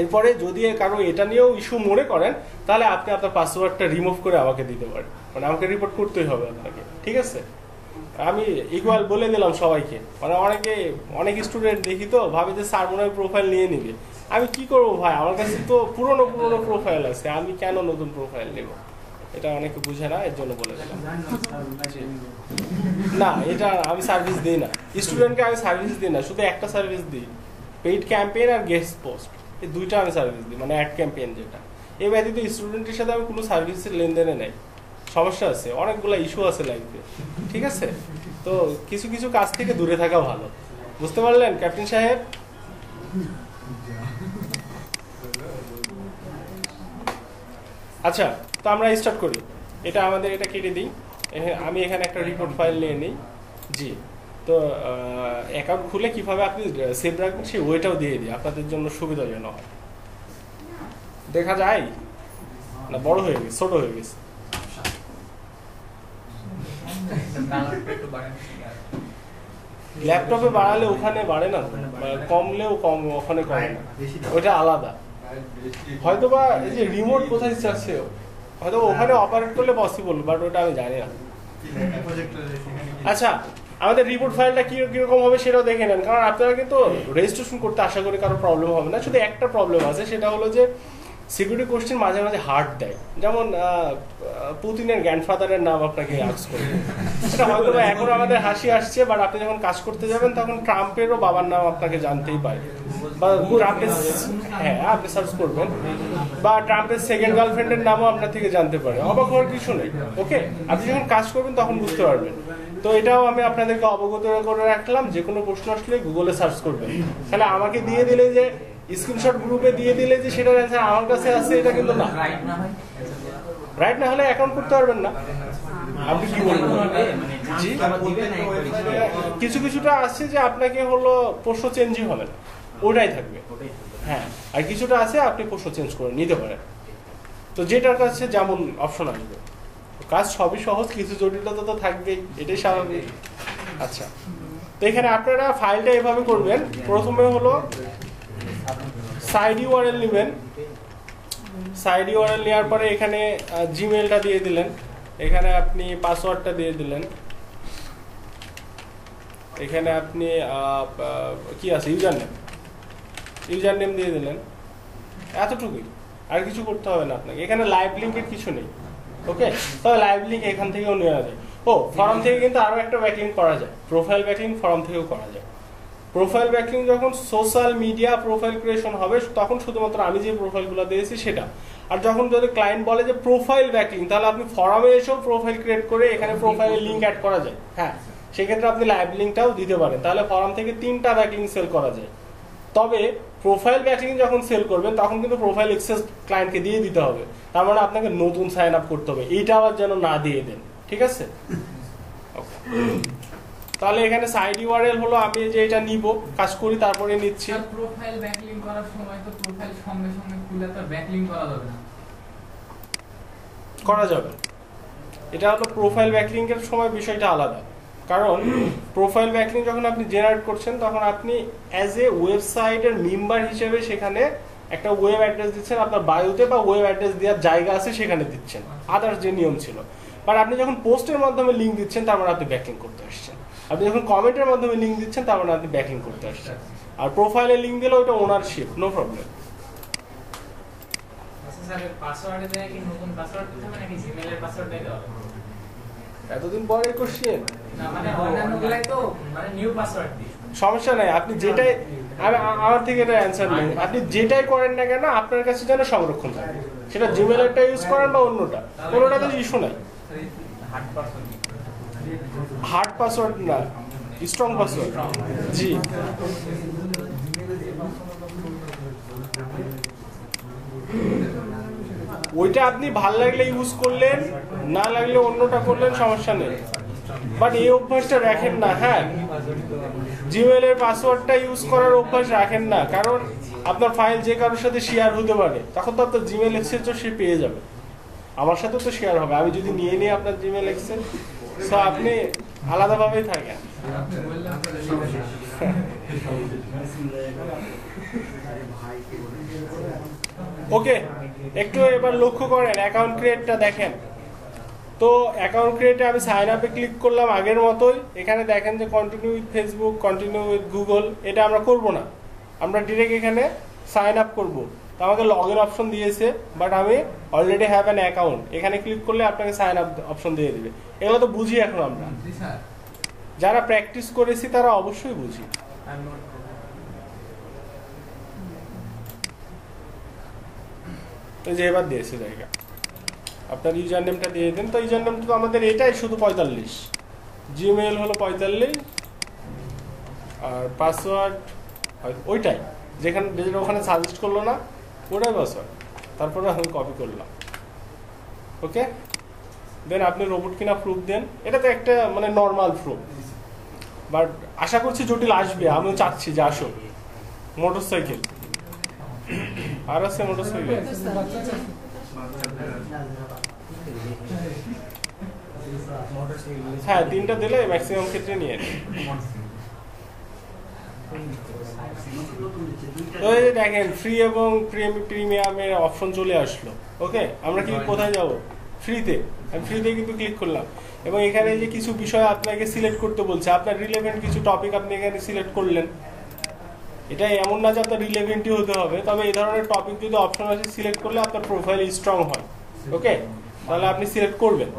এরপরে যদি কারো এটা নিয়েও ইস্যু মনে করেন, তাহলে আপনি আপনার পাসওয়ার্ডটা রিমুভ করে আমাকে দিতে পারেন, মানে আমাকে রিপোর্ট করতেই হবে আপনাকে। ঠিক আছে, আমি ইকুয়াল বলে দিলাম সবাইকে। মানে অনেক স্টুডেন্ট দেখি তো ভাবে যে স্যার মনে হয় প্রোফাইল নিয়ে নিবে। আমি কি করবো ভাই, আমার কাছে তো পুরনো প্রোফাইল আছে, আমি কেন নতুন প্রোফাইল নেব? এটা অনেকে বুঝে না, এর জন্য বলে দিলাম। না, এটা আমি সার্ভিস দিই না, স্টুডেন্টকে আমি সার্ভিস দিই না, শুধু একটা সার্ভিস দিই, পেইড ক্যাম্পেইন আর গেস্ট পোস্ট, এই দুইটা আমি সার্ভিস দিই, মানে অ্যাড ক্যাম্পেইন যেটা। এই ব্যতীত স্টুডেন্টের সাথে আমি কোনো সার্ভিসের লেনদেনে নেই। সমস্যা আছে, অনেকগুলো ইস্যু আছে লাইফে। ঠিক আছে, তো কিছু কিছু কাজ থেকে দূরে থাকা ভালো। বুঝতে পারলেন ক্যাপ্টেন সাহেব? আচ্ছা, তো আমরা স্টার্ট করি। এটা কেটে দিই। আমি এখানে একটা রিপোর্ট ফাইল নিয়ে নিই। জি, তো অ্যাকাউন্ট খুলে কিভাবে আপনি সেভ রাখবেন সেই ওয়েটাও দিয়ে দিই, আপনাদের জন্য সুবিধাজনক হয়। দেখা যায় না, বড় হয়ে গেছে, ছোট হয়ে গেছে। ল্যাপটপে বাড়ালে ওখানে বাড়ে না, কমলেও কম ওখানে কমে না, ওইটা আলাদা। হয়তোবা এই যে রিমোট কোথায় আছে, হয়তো ওখানে অপারেট করলে পসিবল, বাট ওটা আমি জানি না। আচ্ছা, আমাদের রিপোর্ট ফাইলটা কিরকম হবে সেটাও দেখে নেন, কারণ আপনারা কিন্তু রেজিস্ট্রেশন করতে আশা করি কারো প্রবলেম হবে না। শুধু একটা প্রবলেম আছে, সেটা হলো যে সিকিউরিটি কোশ্চেন মাঝে মাঝে হার্ড দেয়, যেমন পুতিনের গ্র্যান্ডফাদারের নাম আপনাকে আস্ক করবে, এটা হয়তো বা এখন আমাদের হাসি আসছে, বাট আপনি যখন কাজ করতে যাবেন তখন ট্রাম্পেরও বাবার নাম আপনাকে জানতেই পারে, বা ট্রাম্পের, হ্যাঁ আপনি সার্চ করবেন, বা ট্রাম্পের সেকেন্ড গার্লফ্রেন্ডের নামও আপনার থেকে জানতে পারে, অবাক হওয়ার কিছু নেই। ওকে, আপনি যখন কাজ করবেন তখন বুঝতে পারবেন। তো এটাও আমি আপনাদেরকে অবগত করে রাখলাম, যে কোনো প্রশ্ন আসলে গুগলে সার্চ করবেন। তাহলে আমাকে দিয়ে দিলে যে স্ক্রিনশট গ্রুপে দিয়ে দিলে যে সেটার অ্যান্সার আমার কাছে আছে, এটা কিন্তু না। রাইট না হলে অ্যাকাউন্ট করতে পারবেন না। আপনি কি বলবেন? জি, কিছু কিছুটা আছে যে আপনাকে হলো প্রশ্ন চেঞ্জই হবে না, ওটাই থাকবে। হ্যাঁ, আর কিছুটা আছে আপনি প্রশ্ন চেঞ্জ করে নিতে পারেন। তো যেটার কাছে যেমন অপশন আসবে, কাজ সবই সহজ, কিছু জটিলতা তো থাকবেই, এটাই স্বাভাবিক। আচ্ছা, তো এখানে আপনারা ফাইলটা এভাবে করবেন। প্রথমে হলো সাইড ইউআরএল নেবেন। সাইড ইউআরএল নেওয়ার পরে এখানে জিমেলটা দিয়ে দিলেন, এখানে আপনি পাসওয়ার্ডটা দিয়ে দিলেন, এখানে আপনি কি আছে ইউজার নেম দিয়ে দিলেন, এতটুকুই, আর কিছু করতে হবে না আপনাকে। এখানে লাইভ লিঙ্কের কিছু নেই। ওকে, তবে লাইভ লিঙ্ক এখান থেকেও নেওয়া যায়। ও, ফর্ম থেকে কিন্তু আরো একটা ব্যাকলিঙ্ক করা যায়, প্রোফাইল ব্যাকলিঙ্ক ফর্ম থেকেও করা যায়। প্রোফাইল ব্যাকলিঙ্ক যখন সোশ্যাল মিডিয়া প্রোফাইল ক্রিয়েশন হবে, তখন শুধুমাত্র আমি যে প্রোফাইলগুলো দিয়েছি সেটা। আর যখন যদি ক্লায়েন্ট বলে যে প্রোফাইল ব্যাকলিঙ্ক, তাহলে আপনি ফর্মে এসেও প্রোফাইল ক্রিয়েট করে এখানে প্রোফাইলের লিঙ্ক অ্যাড করা যায়। হ্যাঁ, সেক্ষেত্রে আপনি লাইভ লিঙ্কটাও দিতে পারেন, তাহলে ফর্ম থেকে 3টা ব্যাকলিঙ্ক সেল করা যায়। তবে প্রোফাইল ব্যাকলিঙ্ক যখন সেল করবেন তখন কিন্তু প্রোফাইল এক্সেস ক্লায়েন্টকে দিয়ে দিতে হবে, তার মানে আপনাকে নতুন সাইন আপ করতে হবে, এইটা আবার যেন না দিয়ে দেন। ঠিক আছে? তাহলে এখানে সাইড ইউআরএল হলো আমি যে এটা নিব, কাজ করি তারপরে নিচ্ছি। প্রোফাইল ব্যাকলিঙ্ক করার সময় তো প্রোফাইল সঙ্গে সঙ্গে খুলে তো ব্যাকলিঙ্ক করা যাবে না। করা যাবে, এটা হলো প্রোফাইল ব্যাকলিঙ্কের সময় বিষয়টা আলাদা। কারণ প্রোফাইল ব্যাকলিঙ্ক যখন আপনি জেনারেট করছেন তখন আপনি অ্যাজ এ ওয়েবসাইটের মেম্বার হিসেবে সেখানে একটা ওয়েব অ্যাড্রেস দিচ্ছেন, আপনার বায়োতে বা ওয়েব অ্যাড্রেস দেওয়ার জায়গা আছে সেখানে দিচ্ছেন, আদার্স যে নিয়ম ছিল। বাট আপনি যখন পোস্টের মাধ্যমে লিঙ্ক দিচ্ছেন তার মানে আপনি ব্যাকলিঙ্ক করতে আসছেন, আপনি যখন কমেন্টের মাধ্যমে লিঙ্ক দিচ্ছেন তার মানে আপনি ব্যাকলিঙ্ক করতে আসছেন। আর প্রোফাইলে লিঙ্ক দিলে ওটা ওনারশিপ, নো প্রবলেম। আচ্ছা স্যার, পাসওয়ার্ডে দেয় কি নতুন পাসওয়ার্ড দিতে হবে নাকি জিমেইলের পাসওয়ার্ড দিতে হবে? এতদিন পরে কোশ্চেন না, মানে অন্যান্যগুলাই তো মানে নিউ পাসওয়ার্ড দিই। সমস্যা নাই, আপনি যেটাই, আমার থেকে এটা অ্যান্সার নেই, আপনি যেটাই করেন না কেন আপনার কাছে যেন সংরক্ষণ থাকে, সেটা জিমেইলটা ইউজ করেন বা অন্যটা, কোনোটাতে ইস্যু নাই। হার্ড পাসওয়ার্ড না, স্ট্রং পাসওয়ার্ড। জি, ওইটা আপনি ভাল লাগলে ইউজ করলেন, না লাগলে অন্যটা করলেন, সমস্যা নেই। বাট এই অভ্যাসটা রাখেন না। হ্যাঁ, জিমেইলের পাসওয়ার্ডটা ইউজ করার অভ্যাস রাখেন না, কারণ আপনার ফাইল যে কারোর সাথে শেয়ার হতে পারে, তখন তো আপনার জিমেইল এক্সেসও সে পেয়ে যাবে। আমার সাথে তো শেয়ার হবে, আমি যদি নিয়ে নিই আপনার জিমেইল এক্সেস, তো আপনি আলাদাভাবেই থাকেন। ওকে, একটু এবার লক্ষ্য করেন, অ্যাকাউন্ট ক্রিয়েটটা দেখেন। তো অ্যাকাউন্ট ক্রিয়েটে আমি সাইন আপে ক্লিক করলাম আগের মতোই। এখানে দেখেন যে continue with Facebook, continue with Google, এটা আমরা করব না, আমরা ডিরেক্ট এখানে সাইন আপ করব। তো আমাকে লগ ইন অপশন দিয়েছে, বাট আমি অলরেডি হ্যাভ অ্যান অ্যাকাউন্ট, এখানে ক্লিক করলে আপনাকে সাইন আপ অপশন দিয়ে দিবে। এগুলো তো বুঝি এখন আমরা, যারা প্র্যাকটিস করেছি তারা অবশ্যই বুঝি। তো যে এবার দিয়েছে জায়গা, আপনার ইউজার নেমটা দিয়ে দেন। তো ইউজার নেমটা তো আমাদের এটাই শুধু 45, জিমেইল হলো 45, আর পাসওয়ার্ড ওইটাই যেখানে যেটা ওখানে সাজেস্ট করলো না, ওটাই পাসওয়ার্ড। তারপরে আমি কপি করলাম। ওকে, দেন আপনি রোবট কিনা প্রুফ দেন। এটা তো একটা মানে নর্মাল প্রুফ, বাট আশা করছি জটিল আসবে, আমিও চাচ্ছি যে আসুক। মোটরসাইকেল আর আছে, মোটরসাইকেল হ্যাঁ 3টা দিলে ম্যাক্সিমাম ক্ষেত্রে নিয়ে নেয়। তো এই যে দেখেন ফ্রি এবং প্রিমিয়ামের অপশন চলে আসলো। ওকে, আমরা কি কোথায় যাব? ফ্রি ফ্রিতে, আমি ফ্রিতে কিন্তু ক্লিক করলাম এবং এখানে যে কিছু বিষয় আপনাকে সিলেক্ট করতে বলছে, আপনার রিলেভেন্ট কিছু টপিক আপনি এখানে সিলেক্ট করলেন। এটা এমন না যে আপনার রিলেভেন্টই হতে হবে, তবে এই ধরনের টপিক যদি অপশন আছে সিলেক্ট করলে আপনার প্রোফাইল স্ট্রং হয়। ওকে, তাহলে আপনি সিলেক্ট করবেন।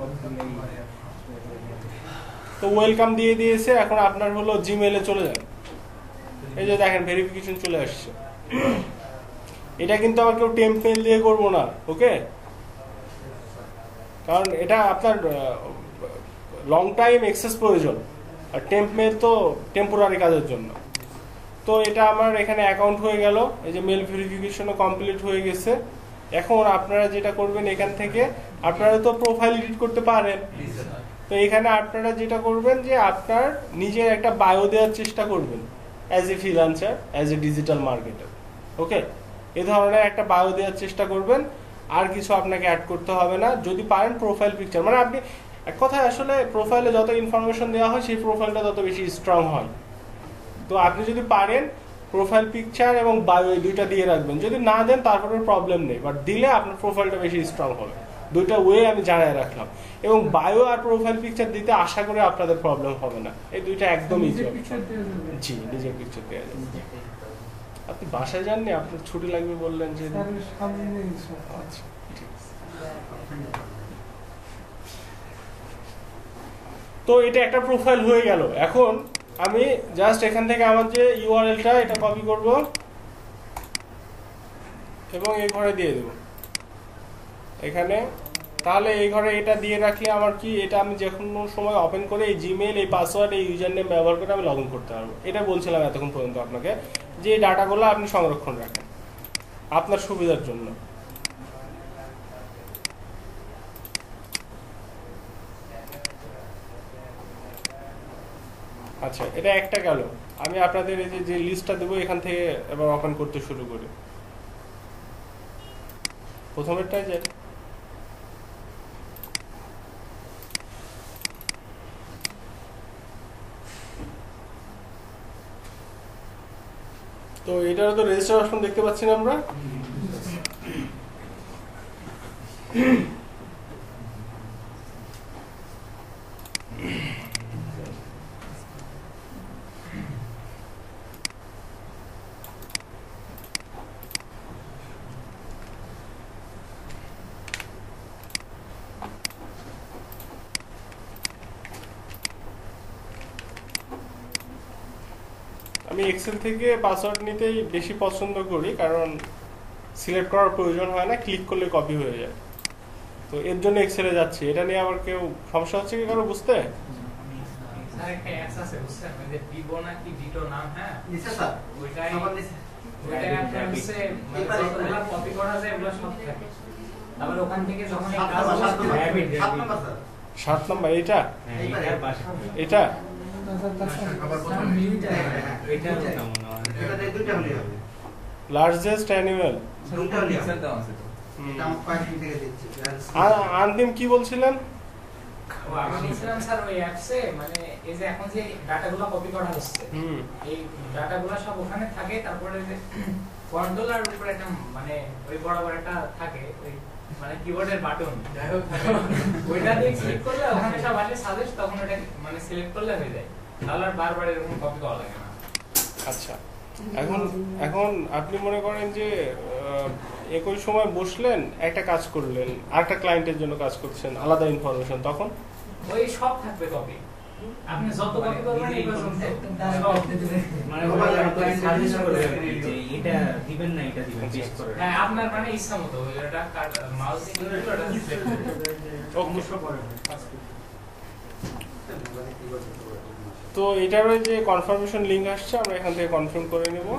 তো ওয়েলকাম দিয়ে দিয়েছে, এখন আপনার হলো জিমেইলে চলে যান। এই যে দেখেন ভেরিফিকেশন চলে আসছে। এটা কিন্তু আবার কেউ টেম্প মেইল দিয়ে করবো না, ওকে, কারণ এটা আপনার লং টাইম এক্সেস প্রয়োজন, আর টেম্প মেইল তো টেম্পোরারি কাজের জন্য। তো এটা আমার এখানে অ্যাকাউন্ট হয়ে গেল, এই যে মেল ভেরিফিকেশনও কমপ্লিট হয়ে গেছে। এখন আপনারা যেটা করবেন, এখান থেকে আপনারা তো প্রোফাইল এডিট করতে পারেন, তো এখানে আপনারা যেটা করবেন যে আপনার নিজের একটা বায়ো দেওয়ার চেষ্টা করবেন as a freelancer, as a digital marketer. Okay, এ ধরনের একটা বায়ো দেওয়ার চেষ্টা করবেন, আর কিছু আপনাকে অ্যাড করতে হবে না। যদি পারেন প্রোফাইল পিকচার, মানে আপনি এক কথায় আসলে প্রোফাইলে যত ইনফরমেশন দেওয়া হয় সেই প্রোফাইলটা তত বেশি স্ট্রং হয়। তো আপনি যদি পারেন প্রোফাইল পিকচার এবং বায়ো এই দুইটা দিয়ে রাখবেন। যদি না দেন তারপরে প্রবলেম নেই, বাট দিলে আপনার প্রোফাইলটা বেশি স্ট্রং হবে। দুইটা ওয়ে আমি জানাই রাখলাম, এবং বায়ো আর প্রোফাইল পিকচার দিতে আশা করে আপনাদের প্রবলেম হবে না। এই দুইটা একদম ইজি। জি, নিজের পিকচার দেওয়া যাবে। আপনি বাসায় যাননি, আপনার ছুটি লাগবে বললেন যে। আচ্ছা, ঠিক আছে। তো এটা একটা প্রোফাইল হয়ে গেল। এখন আমি জাস্ট এখান থেকে আমার যে ইউআরএলটা এটা কপি করব এবং এই ঘরে দিয়ে দেব এখানে। তাহলে এই ঘরে এটা দিয়ে রাখলে আমার কি, এটা আমি যে কোনো সময় ওপেন করে এই জিমেইল, এই পাসওয়ার্ড, এই ইউজার নেম ব্যবহার করে আমি লগ ইন করতে পারবো। এটা বলছিলাম এতক্ষণ পর্যন্ত আপনাকে, যে এই ডাটাগুলো আপনি সংরক্ষণ রাখেন আপনার সুবিধার জন্য। আচ্ছা, এটা একটা গেল। আমি আপনাদের এই যে লিস্টটা দেবো এখান থেকে এবার ওপেন করতে শুরু করি। প্রথমেরটাই যাই। তো এটারও তো রেজিস্টার অপশন দেখতে পাচ্ছি না আমরা। আমি এক্সেল থেকে পাসওয়ার্ড নিতেই বেশি পছন্দ করি, কারণ সিলেক্ট করার প্রয়োজন হয় না, ক্লিক করলে কপি হয়ে যায়। তো এর জন্য এক্সেলে যাচ্ছি। এটা নিয়ে আবার কেউ সমস্যা হচ্ছে কি কারো বুঝতে? সাত নাম্বার এটা, এটা লার্জেস্ট অ্যানিমেল। আন্তিম কি বলছিলেন? স্যার ওই অ্যাপসে মানে এই যে এখন যে ডাটাগুলো কপি করা হচ্ছে, এই ডাটাগুলো সব ওখানে থাকে, তারপরে যে কন্ট্রোলার উপরে একটা মানে ওই বরাবর একটা থাকে ওই মানে কিবোর্ডের বাটন, যাই হোক ওইটা দিয়ে ক্লিক করলে ওখানে সব আসে সাজেস্ট, তখন ওটা মানে সিলেক্ট করলে হয়ে যায়, তাহলে আর বারবার এরকম কপি করা লাগে না। আচ্ছা, এখন আপনি মনে করেন যে একই সময় বসলেন, একটা কাজ করলেন, আরেকটা ক্লায়েন্টের জন্য কাজ করছেন, আলাদা ইনফরমেশন, তখন ওই সব থাকবে কপি। আপনি যত কপি করবেন এই পর্যন্ত মানে সাজেস্ট করবে যে এটা দিবেন না এটা দিবেন টেস্ট করে। হ্যাঁ, আপনার মানে ইচ্ছা মতো ওইটা মাউস দিয়ে করে ওটা সিলেক্ট করে। তো এটার ওই যে কনফার্মেশন লিংক আসছে, আমরা এখান থেকে কনফার্ম করে নেব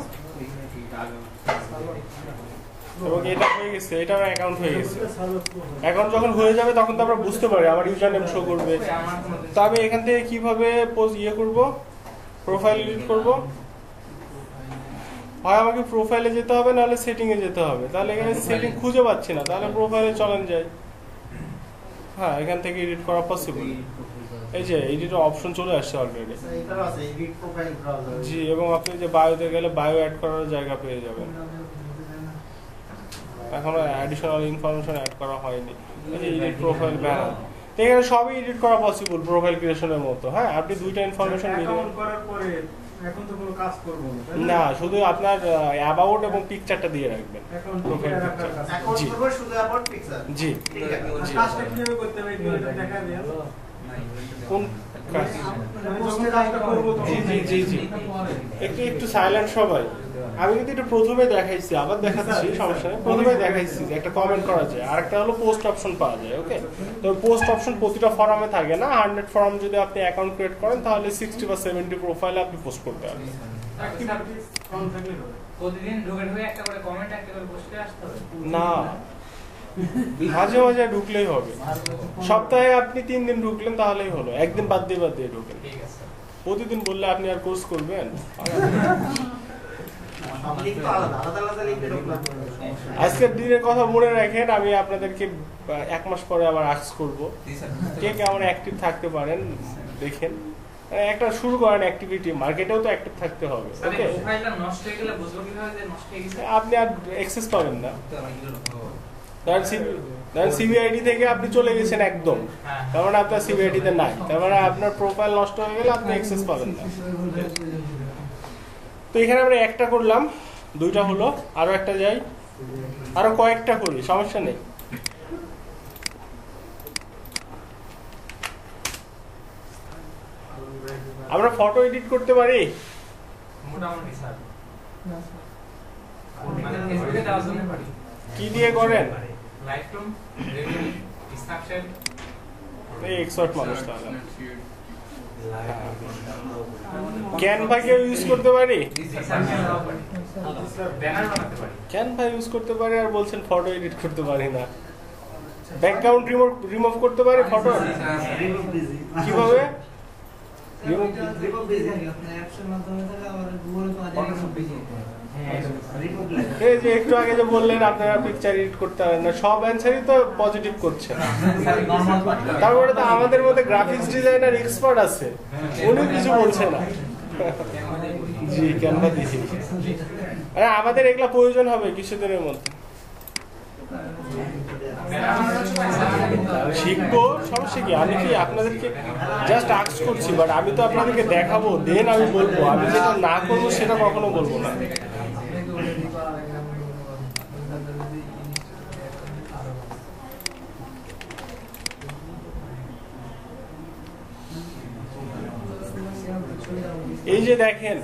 এবং এটা হয়ে গেছে, এটা আমার অ্যাকাউন্ট হয়ে গেছে। অ্যাকাউন্ট যখন হয়ে যাবে তখন তো আমরা বুঝতে পারি আমার ইউজার নেম শো করবে। তো আমি এখান থেকে কিভাবে করব, প্রোফাইল এডিট করব? হয় আমাকে প্রোফাইলে যেতে হবে, নাহলে সেটিং এ যেতে হবে। তাহলে এখানে সেটিং খুঁজে পাচ্ছি না, তাহলে প্রোফাইলে চলেন যাই। হ্যাঁ, এখান থেকে এডিট করা পসিবল। এই যে এডিট অপশন চলে আসছে অলরেডি। জি, এবং আপনি যে বায়োতে গেলে বায়ো অ্যাড করার জায়গা পেয়ে যাবেন। এখনো অ্যাডিশনাল ইনফরমেশন অ্যাড করা হয়নি। এডিট প্রোফাইল ব্যানার, এখানে সবই এডিট করা পসিবল প্রোফাইল ক্রিয়েশনের মতো। হ্যাঁ, আপনি দুইটা ইনফরমেশন করার পরে এখন তো কোনো কাজ করব না, শুধু আপনার অ্যাবাউট এবং পিকচারটা দিয়ে রাখবেন। এখন প্রোফাইল পিকচার এখন করব শুধু অ্যাবাউট পিকচার। জি, ঠিক আছে। কাজটা কিভাবে করতে হবে একটু দেখা দেন। কোন কাজ? যখন কাজটা করব তখন জি একটু সাইলেন্ট সবাই। আমি কিন্তু এটা প্রথমে দেখাইছি, আবার দেখাচ্ছি, সমস্যা নেই। প্রথমে দেখাইছি যে একটা কমেন্ট করা যায়, আরেকটা হলো পোস্ট অপশন পাওয়া যায়। ওকে, তো পোস্ট অপশন প্রতিটা ফর্মে থাকে না। 100 ফর্ম যদি আপনি অ্যাকাউন্ট ক্রিয়েট করেন তাহলে 60 বা 70 প্রোফাইলে আপনি পোস্ট করতে পারবেন। প্রতিদিন ঢুকে একটা করে কমেন্ট, একটা করে পোস্ট করে আসতে হবে না, মাঝে মাঝে ঢুকলেই হবে। সপ্তাহে আপনি 3 দিন ঢুকলেন তাহলেই হলো, একদিন বাদ দিয়ে ঢুকেন। ঠিক আছে। প্রতিদিন বললে আপনি আর কোর্স করবেন? লিংক তো আলাদা আলাদা লিংকে ঢোকলাম। আজকের দিনের কথা মনে রাখেন, আমি আপনাদেরকে 1 মাস পরে আবার আক্স করব কে কেমন অ্যাক্টিভ থাকতে পারেন দেখেন। একটা শুরু করেন অ্যাক্টিভিটি, মার্কেটেও তো অ্যাক্টিভ থাকতে হবে। ওকে, প্রোফাইলটা নষ্ট হয়ে গেলে বুঝবো কিভাবে যে নষ্ট হয়ে গেছে? আপনি আর অ্যাক্সেস পাবেন না। ধরেন সিবিআইডি থেকে আপনি চলে গেছেন একদম, তার মানে আপনার সিবিআইডি তে নাই, তার মানে আপনার প্রোফাইল নষ্ট হয়ে গেলে আপনি অ্যাক্সেস পাবেন না। তো এখানে আমরা একটা করলাম, 2টা হলো, আরো একটা যাই, আরো কয়েকটা করি, সমস্যা নেই। আমরা ফটো এডিট করতে পারি মোটামুটি স্যার, মানে ফেসবুকে দেওয়ার জন্য পারি। কি দিয়ে করেন? Lightroom, review, Snapchat. এই এক্সপার্ট মানুষ তাহলে। ক্যানভা কেউ ইউজ করতে পারি? ব্যানার বানাতে পারি। ক্যানভা ইউজ করতে পারি আর বলছেন ফটো এডিট করতে পারি না। ব্যাকগ্রাউন্ড রিমুভ করতে পারি ফটো কিভাবে? এই যে একটু আগে যে বললেন আপনারা পিকচার এডিট করতে পারেন না, সব অ্যান্সারই তো পজিটিভ করছেন। তারপরে তো আমাদের মধ্যে গ্রাফিক্স ডিজাইনার এক্সপার্ট আছে, উনি কিছু বলছে না। জি, ক্যানভা দিছি। আরে আমাদের এগুলা প্রয়োজন হবে কিছুদিনের মধ্যে। শিখবো, সমস্যা কি? আমি কি আপনাদেরকে জাস্ট আস্ক করছি, বাট আমি তো আপনাদেরকে দেখাবো, দেন আমি বলবো। আমি যেটা না করবো সেটা কখনো বলবো না। এই যে দেখেন,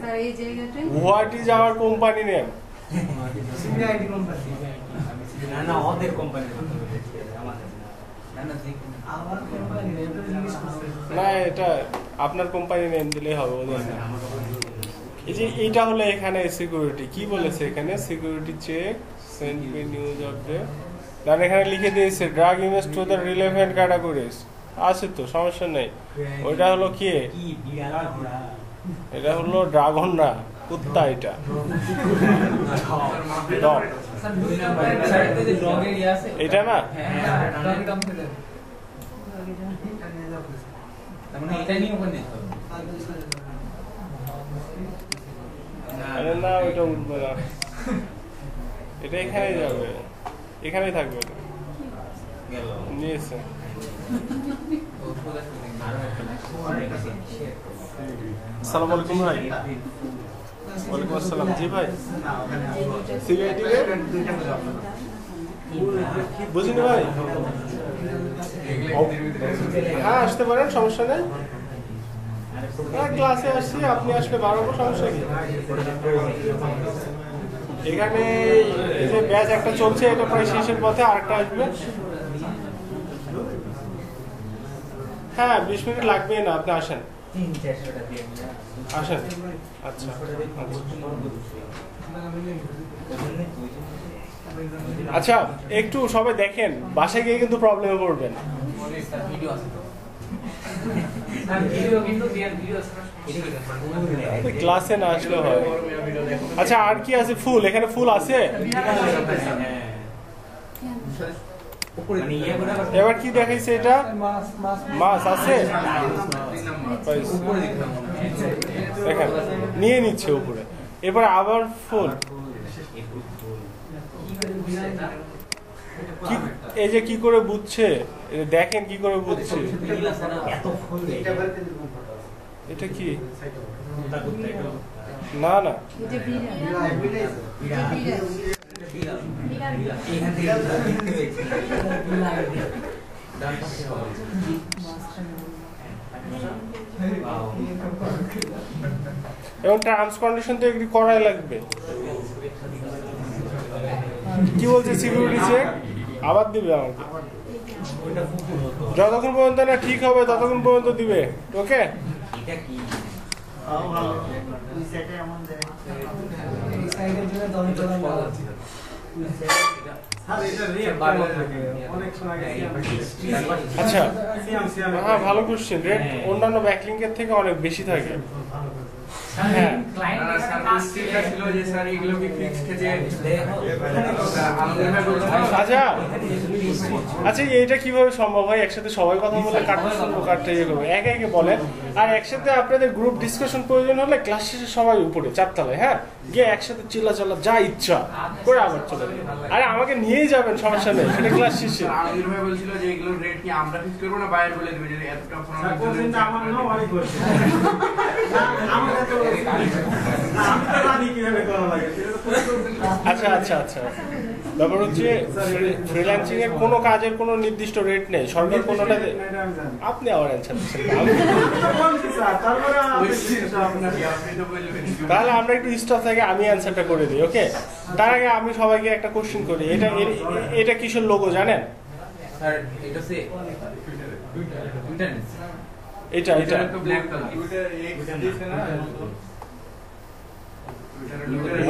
what is our company name? CBID company. না ওদের কোম্পানি, আমার কোম্পানি এটা জিজ্ঞেস করছে। না, এটা আপনার কোম্পানি নেম দিলেই হবে, ওদের না। এই যে এইটা হলো এখানে সিকিউরিটি, কি বলেছে এখানে? Security check, send me news update. তার এখানে লিখে দিয়েছে drag image to the relevant categories. আছে তো, সমস্যা নেই। ওইটা হলো কি? এটা হলো ড্রাগন না, কুত্তা। এটা ডগ, এটা না? আরে না, ওইটা উঠবে না, এটা এখানেই যাবে, এখানেই থাকবে। নিয়েছে। আসসালামু আলাইকুম ভাই। ওয়ালাইকুম আসসালাম। জি ভাই, সিবিআইডি বুঝিনি ভাই। হ্যাঁ, আসতে পারেন, সমস্যা নেই। হ্যাঁ, ক্লাসে আসছি, আপনি আসলে বাড়াবো, সমস্যা কি? এখানে এই যে ব্যাচ একটা চলছে, এটা প্রায় শেষের পথে, আরেকটা আসবে। হ্যাঁ, 20 মিনিট লাগবে না, আপনি আসেন। আসেন। আচ্ছা, আচ্ছা, একটু সবাই দেখেন, বাসায় গিয়ে কিন্তু প্রবলেমে পড়বেন। ক্লাসে না আসলে হয়। আচ্ছা, আর কি আছে? ফুল, এখানে ফুল আছে। এবার কি দেখাইছে? এটা মাছ আছে, দেখেন নিয়ে নিচ্ছে উপরে। এবার আবার ফুল, এই যে কি করে বুঝছে, দেখেন কি করে বুঝছে। এটা কি? না না, এবং টার্মস কন্ডিশন তো এগ্রি করাই লাগবে। কি বলছে সিকিউরিটি চেক আবার দিবে আমাকে, যতক্ষণ পর্যন্ত না ঠিক হবে ততক্ষণ পর্যন্ত দিবে। ওকে, আচ্ছা হ্যাঁ ভালো কোশ্চেন। রেট অন্যান্য ব্যাকলিংকের থেকে অনেক বেশি থাকে। হ্যাঁ আচ্ছা আচ্ছা, এইটা কিভাবে সম্ভব হয়? একসাথে সবাই কথা বলে কাটতে শুনবো, কাটতে ইয়ে করবো, একে একে বলেন। আর একসাথে আপনাদের গ্রুপ ডিসকাশন প্রয়োজন হলে ক্লাস শেষে সবাই উপরে 4 তলায়, হ্যাঁ, গিয়ে একসাথে চিল্লাচাল্লা যা ইচ্ছা করে আবার চলে যাবেন। আরে আমাকে নিয়েই যাবেন, সমস্যা নেই, সেটা ক্লাস শেষে। বলছিল যে এগুলো রেট কি আমরা ফিক্স করবো না বাইরে বলে দেবে, যে এতটা আমার নাম অনেক করছে আমরা তো আমি তো জানি কিভাবে করা লাগে। আচ্ছা আচ্ছা আচ্ছা, ব্যাপার হচ্ছে ফ্রিল্যান্সিং এর কোনো কাজের কোনো নির্দিষ্ট রেট নেই, সরকার কোনোটা। আপনি আবার অ্যান্সার দিচ্ছেন, তাহলে আমরা একটু স্টপ থেকে আমি অ্যান্সারটা করে দিই। ওকে, তার আগে আমি সবাইকে একটা কোশ্চেন করি। এটা কিসের লোগো জানেন? এটা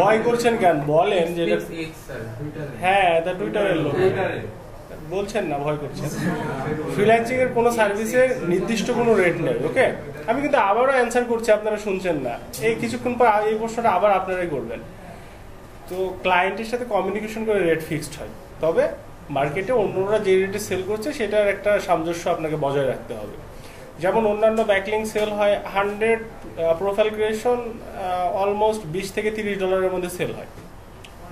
ভয় করছেন কেন? বলেন যে হ্যাঁ এটা টুইটারের লোগো। বলছেন না ভয় করছেন। ফ্রিল্যান্সিং এর কোনো সার্ভিসের নির্দিষ্ট কোনো রেট নেই। ওকে, আমি কিন্তু আবারও অ্যান্সার করছি, আপনারা শুনছেন না। এই কিছুক্ষণ পর এই প্রশ্নটা আবার আপনারাই করবেন। তো ক্লায়েন্টের সাথে কমিউনিকেশন করে রেট ফিক্সড হয়, তবে মার্কেটে অন্যরা যে রেটে সেল করছে সেটার একটা সামঞ্জস্য আপনাকে বজায় রাখতে হবে। যেমন অন্যান্য ব্যাকলিং সেল হয় 100 প্রোফাইল ক্রিয়েশন অলমোস্ট $20 থেকে $30 মধ্যে সেল হয়।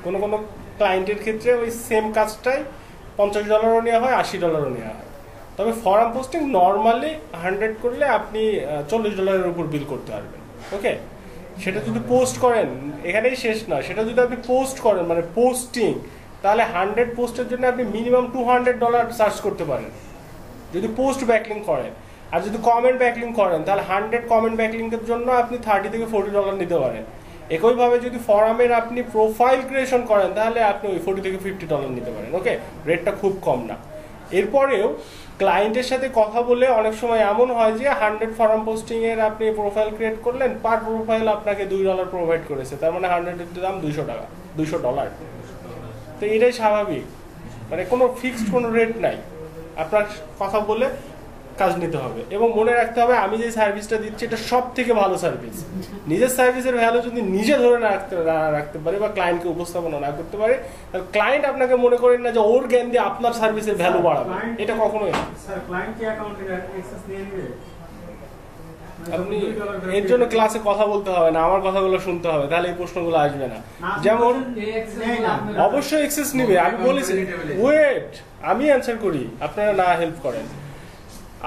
কোনো কোনো ক্লায়েন্টের ক্ষেত্রে ওই সেম কাজটাই $50 নেওয়া হয়, $80 নেওয়া হয়। তবে ফরাম পোস্টিং নর্মালি 100 করলে আপনি $40 উপর বিল করতে পারবেন। ওকে, সেটা যদি পোস্ট করেন, এখানেই শেষ না, সেটা যদি আপনি পোস্ট করেন মানে পোস্টিং, তাহলে 100 পোস্টের জন্য আপনি মিনিমাম $200 চার্জ করতে পারেন যদি পোস্ট ব্যাকলিং করেন। আর যদি কমেন্ট ব্যাকলিং করেন তাহলে 100 কমেন্ট ব্যাকলিংয়ের জন্য আপনি $30 থেকে $40 নিতে পারেন। একইভাবে যদি ফরামের আপনি প্রোফাইল ক্রিয়েশন করেন তাহলে আপনি ওই $40 থেকে $50 নিতে পারেন। ওকে, রেটটা খুব কম না। এরপরেও ক্লায়েন্টের সাথে কথা বলে অনেক সময় এমন হয় যে 100 ফরাম পোস্টিং এর আপনি প্রোফাইল ক্রিয়েট করলেন, পার প্রোফাইল আপনাকে $2 প্রোভাইড করেছে, তার মানে 100 এর দাম $200। তো এটাই স্বাভাবিক, মানে কোনো ফিক্সড কোনো রেট নাই, আপনার কথা বলে কাজ নিতে হবে। এবং মনে রাখতে হবে আমি যে সার্ভিসটা দিচ্ছি এটা সব থেকে ভালো সার্ভিস। নিজের সার্ভিসের ভ্যালু যদি নিজে ধরে না রাখতে পারে বা ক্লায়েন্টকে উপস্থাপনা না করতে পারে, তাহলে ক্লায়েন্ট আপনাকে মনে করেন না যে ওর জ্ঞান দিয়ে আপনার সার্ভিসের ভ্যালু বাড়াবে, এটা কখনোই না। আপনি এর জন্য ক্লাসে কথা বলতে হবে না, আমার কথাগুলো শুনতে হবে, তাহলে এই প্রশ্নগুলো আসবে না। যেমন অবশ্যই এক্সেস নিবে, আমি বলেছি। ওয়েট, আমি অ্যান্সার করি, আপনারা না হেল্প করেন।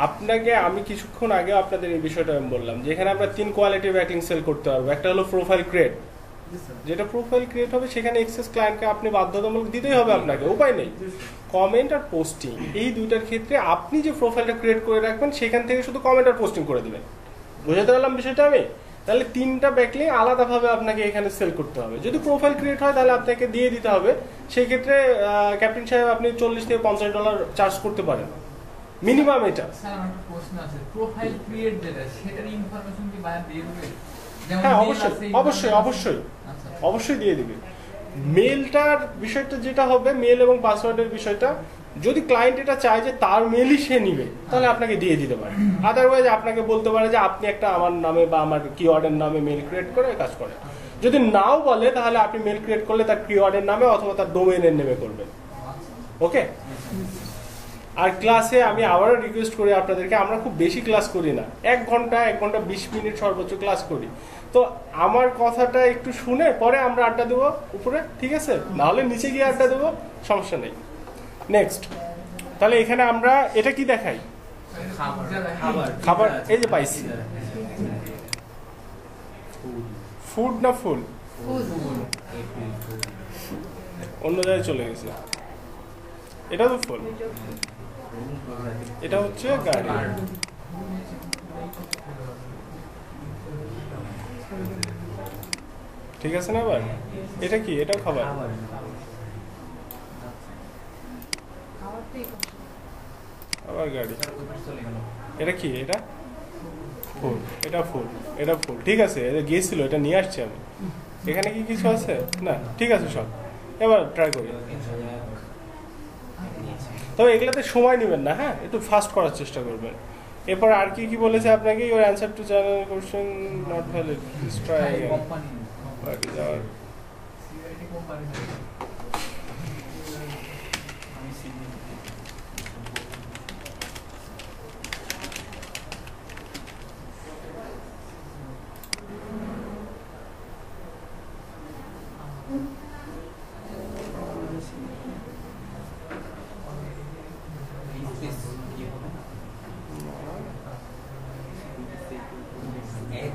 আপনাকে আমি কিছুক্ষণ আগে আপনাদের এই বিষয়টা আমি বললাম যে এখানে আমরা 3 কোয়ালিটির ব্যাকলিং সেল করতে পারবো। একটা হলো প্রোফাইল ক্রিয়েট, যেটা প্রোফাইল ক্রিয়েট হবে সেখানে এক্সেস ক্লায়েন্টকে আপনি বাধ্যতামূলক দিতেই হবে, আপনাকে উপায় নেই। কমেন্ট আর পোস্টিং, এই দুইটার ক্ষেত্রে আপনি যে প্রোফাইলটা ক্রিয়েট করে রাখবেন সেখান থেকে শুধু কমেন্ট আর পোস্টিং করে দেবেন। বুঝাতে পারলাম বিষয়টা আমি? তাহলে 3টা ব্যাকলিং আলাদাভাবে আপনাকে এখানে সেল করতে হবে। যদি প্রোফাইল ক্রিয়েট হয় তাহলে আপনাকে দিয়ে দিতে হবে, সেই ক্ষেত্রে ক্যাপ্টেন সাহেব আপনি $40 থেকে $50 চার্জ করতে পারেন মিনিমাম। এটা স্যার আমার একটা প্রশ্ন আছে, প্রোফাইল ক্রিয়েট যেটা সেটার ইনফরমেশন কি বায়ার দিয়ে দেবে? হ্যাঁ অবশ্যই অবশ্যই দিয়ে দিবে। মেলটার বিষয়টা যেটা হবে, মেল এবং পাসওয়ার্ডের বিষয়টা, যদি ক্লায়েন্ট এটা চায় যে তার মেলই সে নিবে তাহলে আপনাকে দিয়ে দিতে পারে। আদারওয়াইজ আপনাকে বলতে পারে যে আপনি একটা আমার নামে বা আমার কিওয়ার্ডের নামে মেল ক্রিয়েট করে কাজ করেন। যদি নাও বলে তাহলে আপনি মেল ক্রিয়েট করলে তার কিওয়ার্ডের নামে অথবা তার ডোমেইনের নেমে করবেন। ওকে, আর ক্লাসে আমি আবারও রিকোয়েস্ট করি আপনাদেরকে, আমরা খুব বেশি ক্লাস করি না, 1 ঘন্টা 20 মিনিট সর্বোচ্চ ক্লাস করি। তো আমার কথাটা একটু শুনে পরে আমরা আড্ডা দেবো উপরে, ঠিক আছে? নাহলে নিচে গিয়ে আড্ডা দেবো, সমস্যা নেই। নেক্সট, তাহলে এখানে আমরা এটা কি দেখাই? খাবার। এই যে পাইছি, ফুড না ফুল? অন্য জায়গায় চলে গেছে। এটা তো ফুল, এটা হচ্ছে গাড়ি। ঠিক আছে না? এবার এটা কি? এটাও খাবার। আবার গাড়ি। এটা কি? এটা ফুল, এটা ফুল, এটা ফুল। ঠিক আছে, এটা গিয়েছিল, এটা নিয়ে আসছি আমি। এখানে কি কিছু আছে না? ঠিক আছে সব। এবার ট্রাই করি। তবে এগুলাতে সময় নেবেন না, হ্যাঁ, একটু ফাস্ট করার চেষ্টা করবেন। এরপর আর কি কি বলেছে আপনাকে? Your answer to channel question not valid, please try company বাকি যাওয়ার। কোম্পানি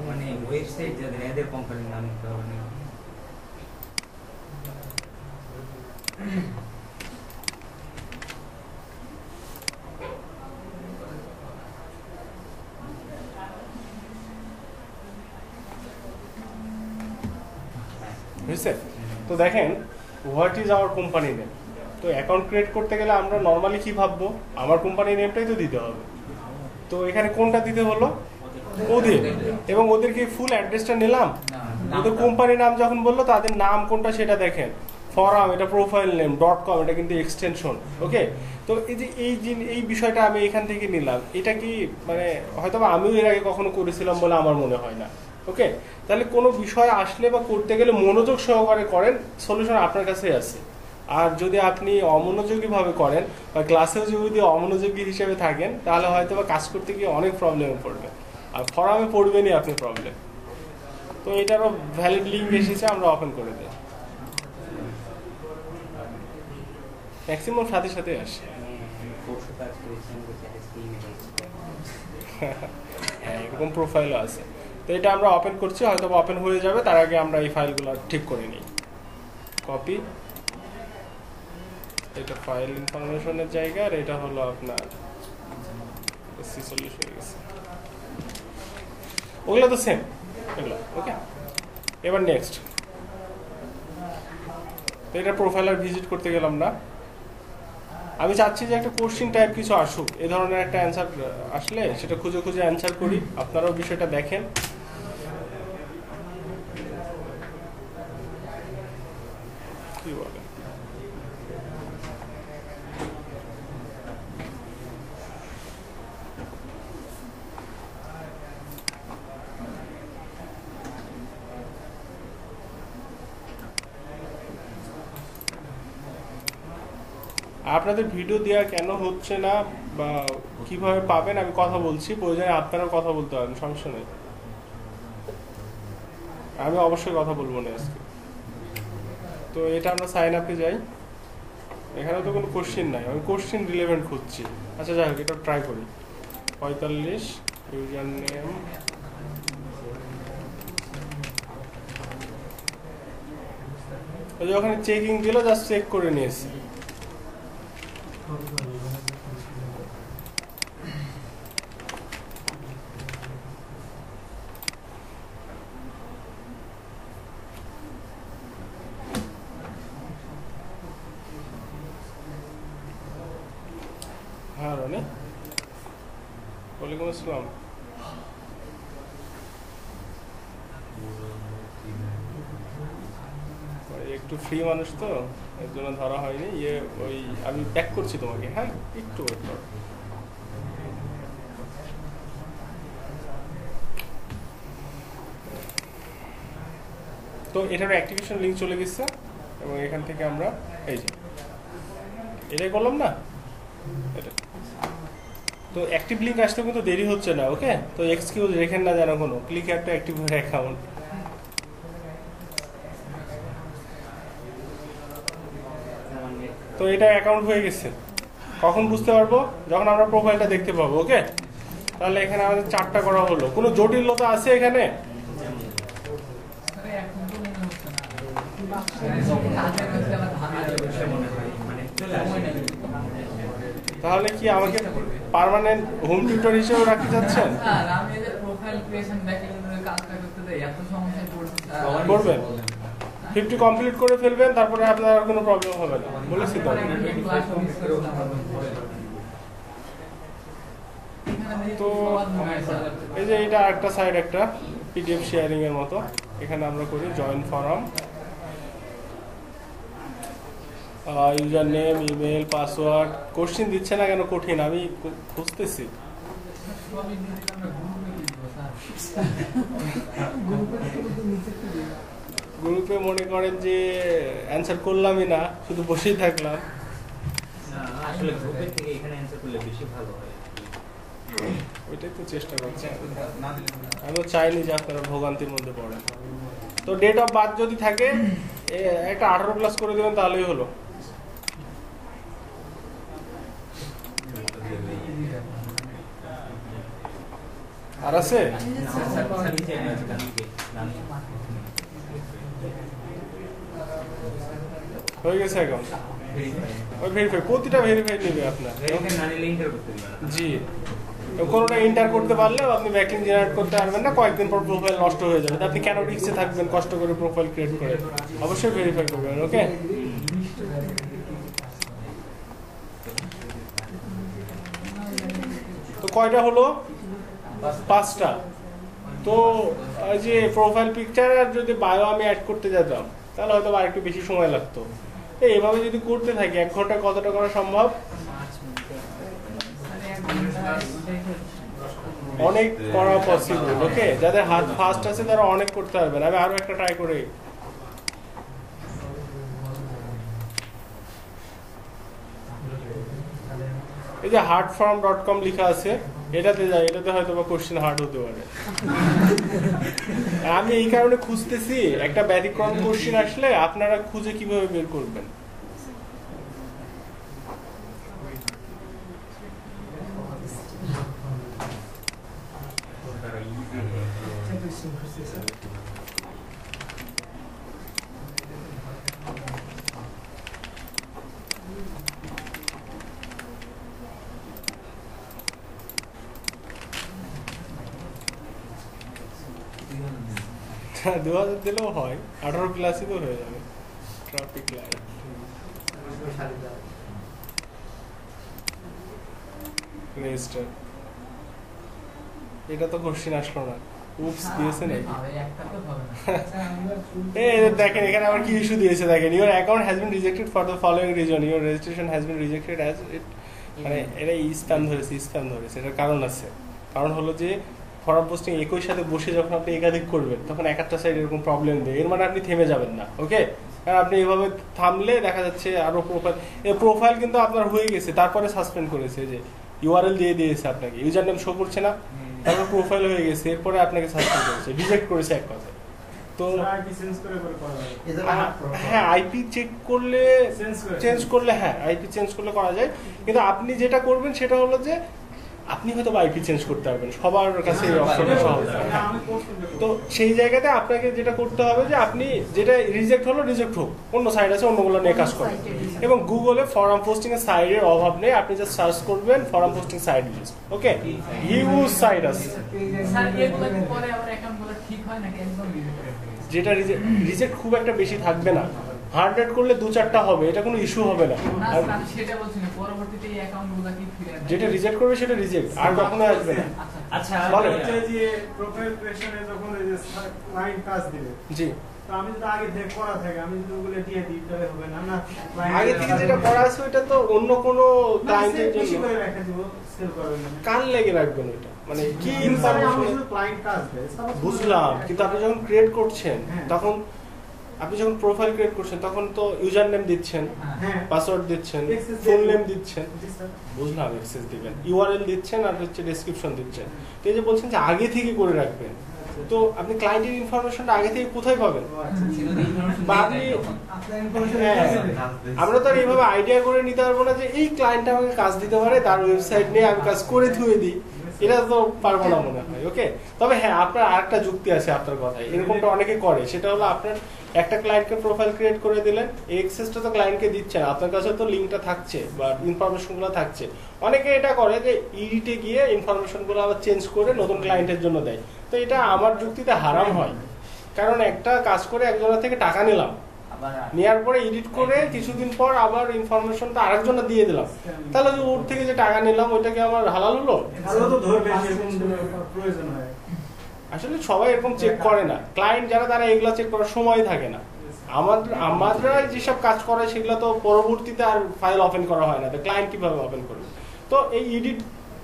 মানে ওয়েবসাইট যাদের এদের কোম্পানির নাম দিতে হবে না। বুঝছে? তো দেখেন, what is our company name. তো অ্যাকাউন্ট ক্রিয়েট করতে গেলে আমরা নর্মালি কি ভাববো? আমার কোম্পানি নেমটাই তো দিতে হবে। তো এখানে কোনটা দিতে হলো? ওদের। এবং ওদেরকে ফুল অ্যাড্রেসটা নিলাম। ওদের কোম্পানির নাম যখন বললো, তাদের নাম কোনটা সেটা দেখেন। ফরাম, এটা প্রোফাইল নেম, .com, এটা কিন্তু এক্সটেনশন। ওকে, তো এই যে এই বিষয়টা আমি এখান থেকে নিলাম, এটা কি মানে হয়তো আমিও এর আগে কখনো করেছিলাম বলে আমার মনে হয় না। ওকে, তাহলে কোনো বিষয় আসলে বা করতে গেলে মনোযোগ সহকারে করেন, সলিউশন আপনার কাছেই আছে। আর যদি আপনি অমনোযোগীভাবে করেন বা ক্লাসেও যদি অমনোযোগী হিসেবে থাকেন, তাহলে হয়তো বা কাজ করতে গিয়ে অনেক প্রবলেমে পড়বেন, আর ফরামে পড়বেনই আপনি প্রবলেম। তো এটারও ভ্যালিড লিঙ্ক এসেছে, আমরা ওপেন করে দিই। ম্যাক্সিমাম সাথে সাথে আসে। হ্যাঁ, এরকম প্রোফাইলও আছে। তো এটা আমরা ওপেন করছি, হয়তো ওপেন হয়ে যাবে, তার আগে আমরা এই ফাইলগুলো ঠিক করে নিই। কপি, এটা ফাইল ইনফরমেশনের জায়গা, আর এটা হলো আপনার C40 হয়ে গেছে। ওগুলো তো সেম এগুলো। ওকে, এবার নেক্সট। তো এটা প্রোফাইল আর ভিজিট করতে গেলাম না। আমি চাচ্ছি যে একটা কোশ্চেন টাইপ কিছু আসুক, এ ধরনের একটা অ্যান্সার আসলে সেটা খুঁজে খুঁজে অ্যান্সার করি, আপনারাও বিষয়টা দেখেন। কি বলে? আপনাদের ভিডিও দেওয়া কেন হচ্ছে না বা কিভাবে পাবেন আমি কথা বলছি, প্রয়োজনে আপনারাও কথা বলতে পারেন, সমস্যা নেই। আমি অবশ্যই কথা বলবো না আজকে। তো এটা আমরা সাইন আপে যাই। এখানে তো কোনো কোশ্চেন নাই, আমি কোশ্চেন রিলেভেন্ট খুঁজছি। আচ্ছা যাই হোক, এটা ট্রাই করি। 45 ইউজার নেম, ওখানে চেকিং দিল, জাস্ট চেক করে নিয়েছি। হ্যাঁ রনি, ওয়ালাইকুম আসসালাম। একটু ফ্রি মানুষ তো, এর জন্য ধরা হয়নি। ওই আমি ব্যাক করছি তোমাকে, হ্যাঁ একটু ওয়েট করো। তো এটার অ্যাক্টিভেশন লিঙ্ক চলে গেছে এবং এখান থেকে আমরা এই যে এটাই করলাম না, তো অ্যাক্টিভ লিঙ্ক আসতে কিন্তু দেরি হচ্ছে না, ওকে? তো এক্সকিউজ রেখেন না যেন কোনো, ক্লিক একটা অ্যাক্টিভ অ্যাকাউন্ট। তো এটা অ্যাকাউন্ট হয়ে গেছে। কখন বুঝতে পারবো? যখন আমরা প্রোফাইলটা দেখতে পাবো, ওকে? তাহলে এখানে আমাদের 4টা করা হলো। কোনো জটিলতা আছে এখানে? তাহলে কি আমাকে পার্মানেন্ট হোম টিউটর হিসেবে রাখতে চাচ্ছেন? করবেন 50 কমপ্লিট করে ফেলবেন, তারপরে আপনার আর কোনো প্রবলেম হবে না, বলেছি তো। তো এই যে এটা একটা সাইড, একটা পিডিএফ শেয়ারিং এর মতো। এখানে আমরা করি join form, user name, email, password. Question দিচ্ছে না কেন? কঠিন, আমি খুঁজতেছি। গ্রুপে মনে করেন যে অ্যান্সার করলামই না, শুধু বসেই থাকলাম। আসলে গ্রুপের থেকে এখানে অ্যানসার করলে বেশি ভালো হয়। ওইটাই তো চেষ্টা করছি। আমিও চাইনি যে আপনারা ভোগান্তির মধ্যে পড়েন। তো ডেট অফ বার্থ যদি থাকে একটা 18+ করে দেবেন, তাহলেই হলো। আর আছে? হয়ে গেছে অ্যাকাউন্ট। ওই ভেরিফাই, প্রতিটা ভেরিফাই নেবে আপনার। জি, কোনোটা এন্টার করতে পারলেও আপনি ব্যাকলিং জেনারেট করতে পারবেন না, কয়েকদিন পর প্রোফাইল নষ্ট হয়ে যাবে। আপনি কেন রিস্কে থাকবেন কষ্ট করে প্রোফাইল ক্রিয়েট করে? অবশ্যই ভেরিফাই করবেন, ওকে? তো কয়টা হলো? 5টা। তো এই যে প্রোফাইল পিকচার আর যদি বায়ো আমি অ্যাড করতে যেতাম, তাহলে হয়তো আর একটু বেশি সময় লাগতো। এইভাবে যদি করতে থাকি 1 ঘন্টা কতটা করা সম্ভব? অনেক করা পসিবল, ওকে? যাদের হাত ফাস্ট আছে তারা অনেক করতে পারবেন। আমি আরো একটা ট্রাই করি। এই যে hardform.com লেখা আছে, এটাতে যাই। এটাতে হয়তো বা কোশ্চেন হার্ড হতে পারে। আমি এই কারণে খুঁজতেছি, একটা ব্যতিক্রম কোশ্চেন আসলে আপনারা খুঁজে কিভাবে বের করবেন। হ্যাঁ, 2000 দিলেও হয়, 18+ তো হয়ে যাবে। Traffic light, register. এটা তো কোশ্চেন আসলো না, উপস দিয়েছে নাকি? এই দেখেন এখানে আবার কি ইস্যু দিয়েছে, দেখেন your account has been rejected for the following reason, your registration has been rejected as it. মানে এটা স্প্যাম ধরেছে, স্প্যাম ধরেছে। এটার কারণ আছে। কারণ হলো যে ফরম পোস্টিং একই সাথে বসে যখন আপনি একাধিক করবেন, তখন একটা সাইড এরকম প্রবলেম দেয়। এর মানে আপনি থেমে যাবেন না, ওকে? কারণ আপনি এইভাবে থামলে দেখা যাচ্ছে আরো প্রোফাইল কিন্তু আপনার হয়ে গেছে, তারপরে সাসপেন্ড করেছে, যে ইউআরএল দিয়ে দিয়েছে আপনাকে, ইউজার নেম শো করছে না, তারপর প্রোফাইল হয়ে গেছে, এরপরে আপনাকে সাসপেন্ড করেছে, রিজেক্ট করেছে এক কথা। তো হ্যাঁ, আইপি চেক করলে চেঞ্জ করলে, হ্যাঁ আইপি চেঞ্জ করলে করা যায়। কিন্তু আপনি যেটা করবেন সেটা হলো যে আপনি হয়তো আইপি চেঞ্জ করতে পারবেন, সবার কাছে এই অপশনটা সহজ। তো সেই জায়গাতে আপনাকে যেটা করতে হবে যে আপনি যেটা রিজেক্ট হলো, রিজেক্ট হোক, অন্য সাইড আছে, অন্যগুলো নিয়ে কাজ করেন। এবং গুগলে ফরম পোস্টিং এর সাইডের অভাব নেই, আপনি জাস্ট সার্চ করবেন ফরম পোস্টিং সাইড লিস্ট, ওকে? হিউজ সাইট আছে। যেটা রিজেক্ট খুব একটা বেশি থাকবে না, 100 করলে 2-4টা হবে, এটা কোনো ইস্যু হবে না। যেটা রিজেক্ট করবে সেটা রিজেক্ট, আর কখনো আসবে না। আচ্ছা, যে প্রোফাইল ক্রিয়েশনে যখন এই যে ক্লায়েন্ট কাজ দিবে, জি, তো আমি যদি আগে থেকে করা থাকে, আমি যদি ওগুলো দিয়ে দিই তাহলে হবে না? না, আগে থেকে যেটা করা আছে ওটা তো অন্য কোনো ক্লায়েন্টের জন্য বেশি করে রেখে দিব, সেল করবেন না। কান লেগে রাখবেন ওটা, মানে কি ইনফরমেশন ক্লায়েন্ট কাজ দেয়, বুঝলাম। কিন্তু আপনি যখন ক্রিয়েট করছেন তখন আপনি যখন প্রোফাইল ক্রিয়েট করছেন তখন তো ইউজার নেম দিচ্ছেন, পাসওয়ার্ড দিচ্ছেন, ফুল নেম দিচ্ছেন, বুঝলাম অ্যাক্সেস দিবেন, ইউআরএল দিচ্ছেন আর হচ্ছে ডেসক্রিপশন দিচ্ছেন। তো এই যে বলছেন যে আগে থেকে করে রাখবেন, তো আপনি ক্লায়েন্টের ইনফরমেশনটা আগে থেকে কোথায় পাবেন? আমরা তো আর এইভাবে আইডিয়া করে নিতে পারবো না যে এই ক্লায়েন্ট আমাকে কাজ দিতে পারে, তার ওয়েবসাইট নিয়ে আমি কাজ করে ধুয়ে দিই, এটা তো পারবো না মনে হয়। ওকে, তবে হ্যাঁ আপনার আরেকটা যুক্তি আছে আপনার কথায়, এরকমটা অনেকে করে, সেটা হলো আপনার একটা ক্লায়েন্টকে প্রোফাইল ক্রিয়েট করে দিলেন, এই অ্যাক্সেসটা তো ক্লায়েন্টকে দিচ্ছেন, আপনার কাছে তো লিঙ্কটা থাকছে বা ইনফরমেশনগুলো থাকছে। অনেকে এটা করে যে ইডিটে গিয়ে ইনফরমেশনগুলো আবার চেঞ্জ করে নতুন ক্লায়েন্টের জন্য দেয়। তো এটা আমার যুক্তিতে হারাম হয়, কারণ একটা কাজ করে একজনের থেকে টাকা নিলাম, নেওয়ার পরে এডিট করে কিছুদিন পর আবার ইনফরমেশনটা আরেকজনে দিয়ে দিলাম, তাহলে ওর থেকে যে টাকা নিলাম ওইটাকে আমার হালাল হলো? আসলে সবাই এরকম চেক করে না, ক্লায়েন্ট যারা তারা এগুলো চেক করার সময় থাকে না। আমরা যেসব কাজ করে সেগুলো তো পরবর্তীতে আর ফাইল ওপেন করা হয় না, তো ক্লায়েন্ট কিভাবে ওপেন করবে? তো এই এডিট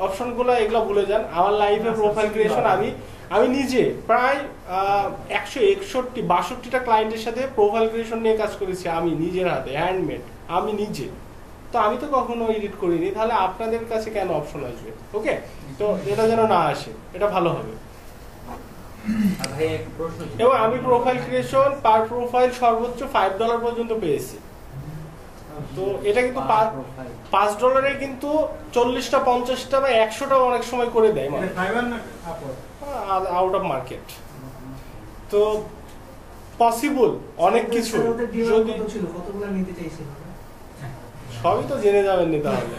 অপশনগুলো এগুলো ভুলে যান। আমার লাইফে প্রোফাইল ক্রিয়েশন আমি নিজে প্রায় 161-62টা ক্লায়েন্টের সাথে প্রোফাইল ক্রিয়েশন নিয়ে কাজ করেছি, আমি নিজের হাতে হ্যান্ডমেড, আমি নিজে। তো আমি তো কখনো এডিট করিনি, তাহলে আপনাদের কাছে কেন অপশন আসবে? ওকে, তো এটা যেন না আসে, এটা ভালো হবে। এবং আমি প্রোফাইল ক্রিয়েশন পার প্রোফাইল সর্বোচ্চ $5 পর্যন্ত পেয়েছি। তো এটা কিন্তু $5 কিন্তু 40টা 50টা বা 100টা অনেক সময় করে দেয়, মানে আউট অফ মার্কেট। তো পসিবল অনেক কিছু, যদি সবই তো জেনে যাবেন নি তাহলে।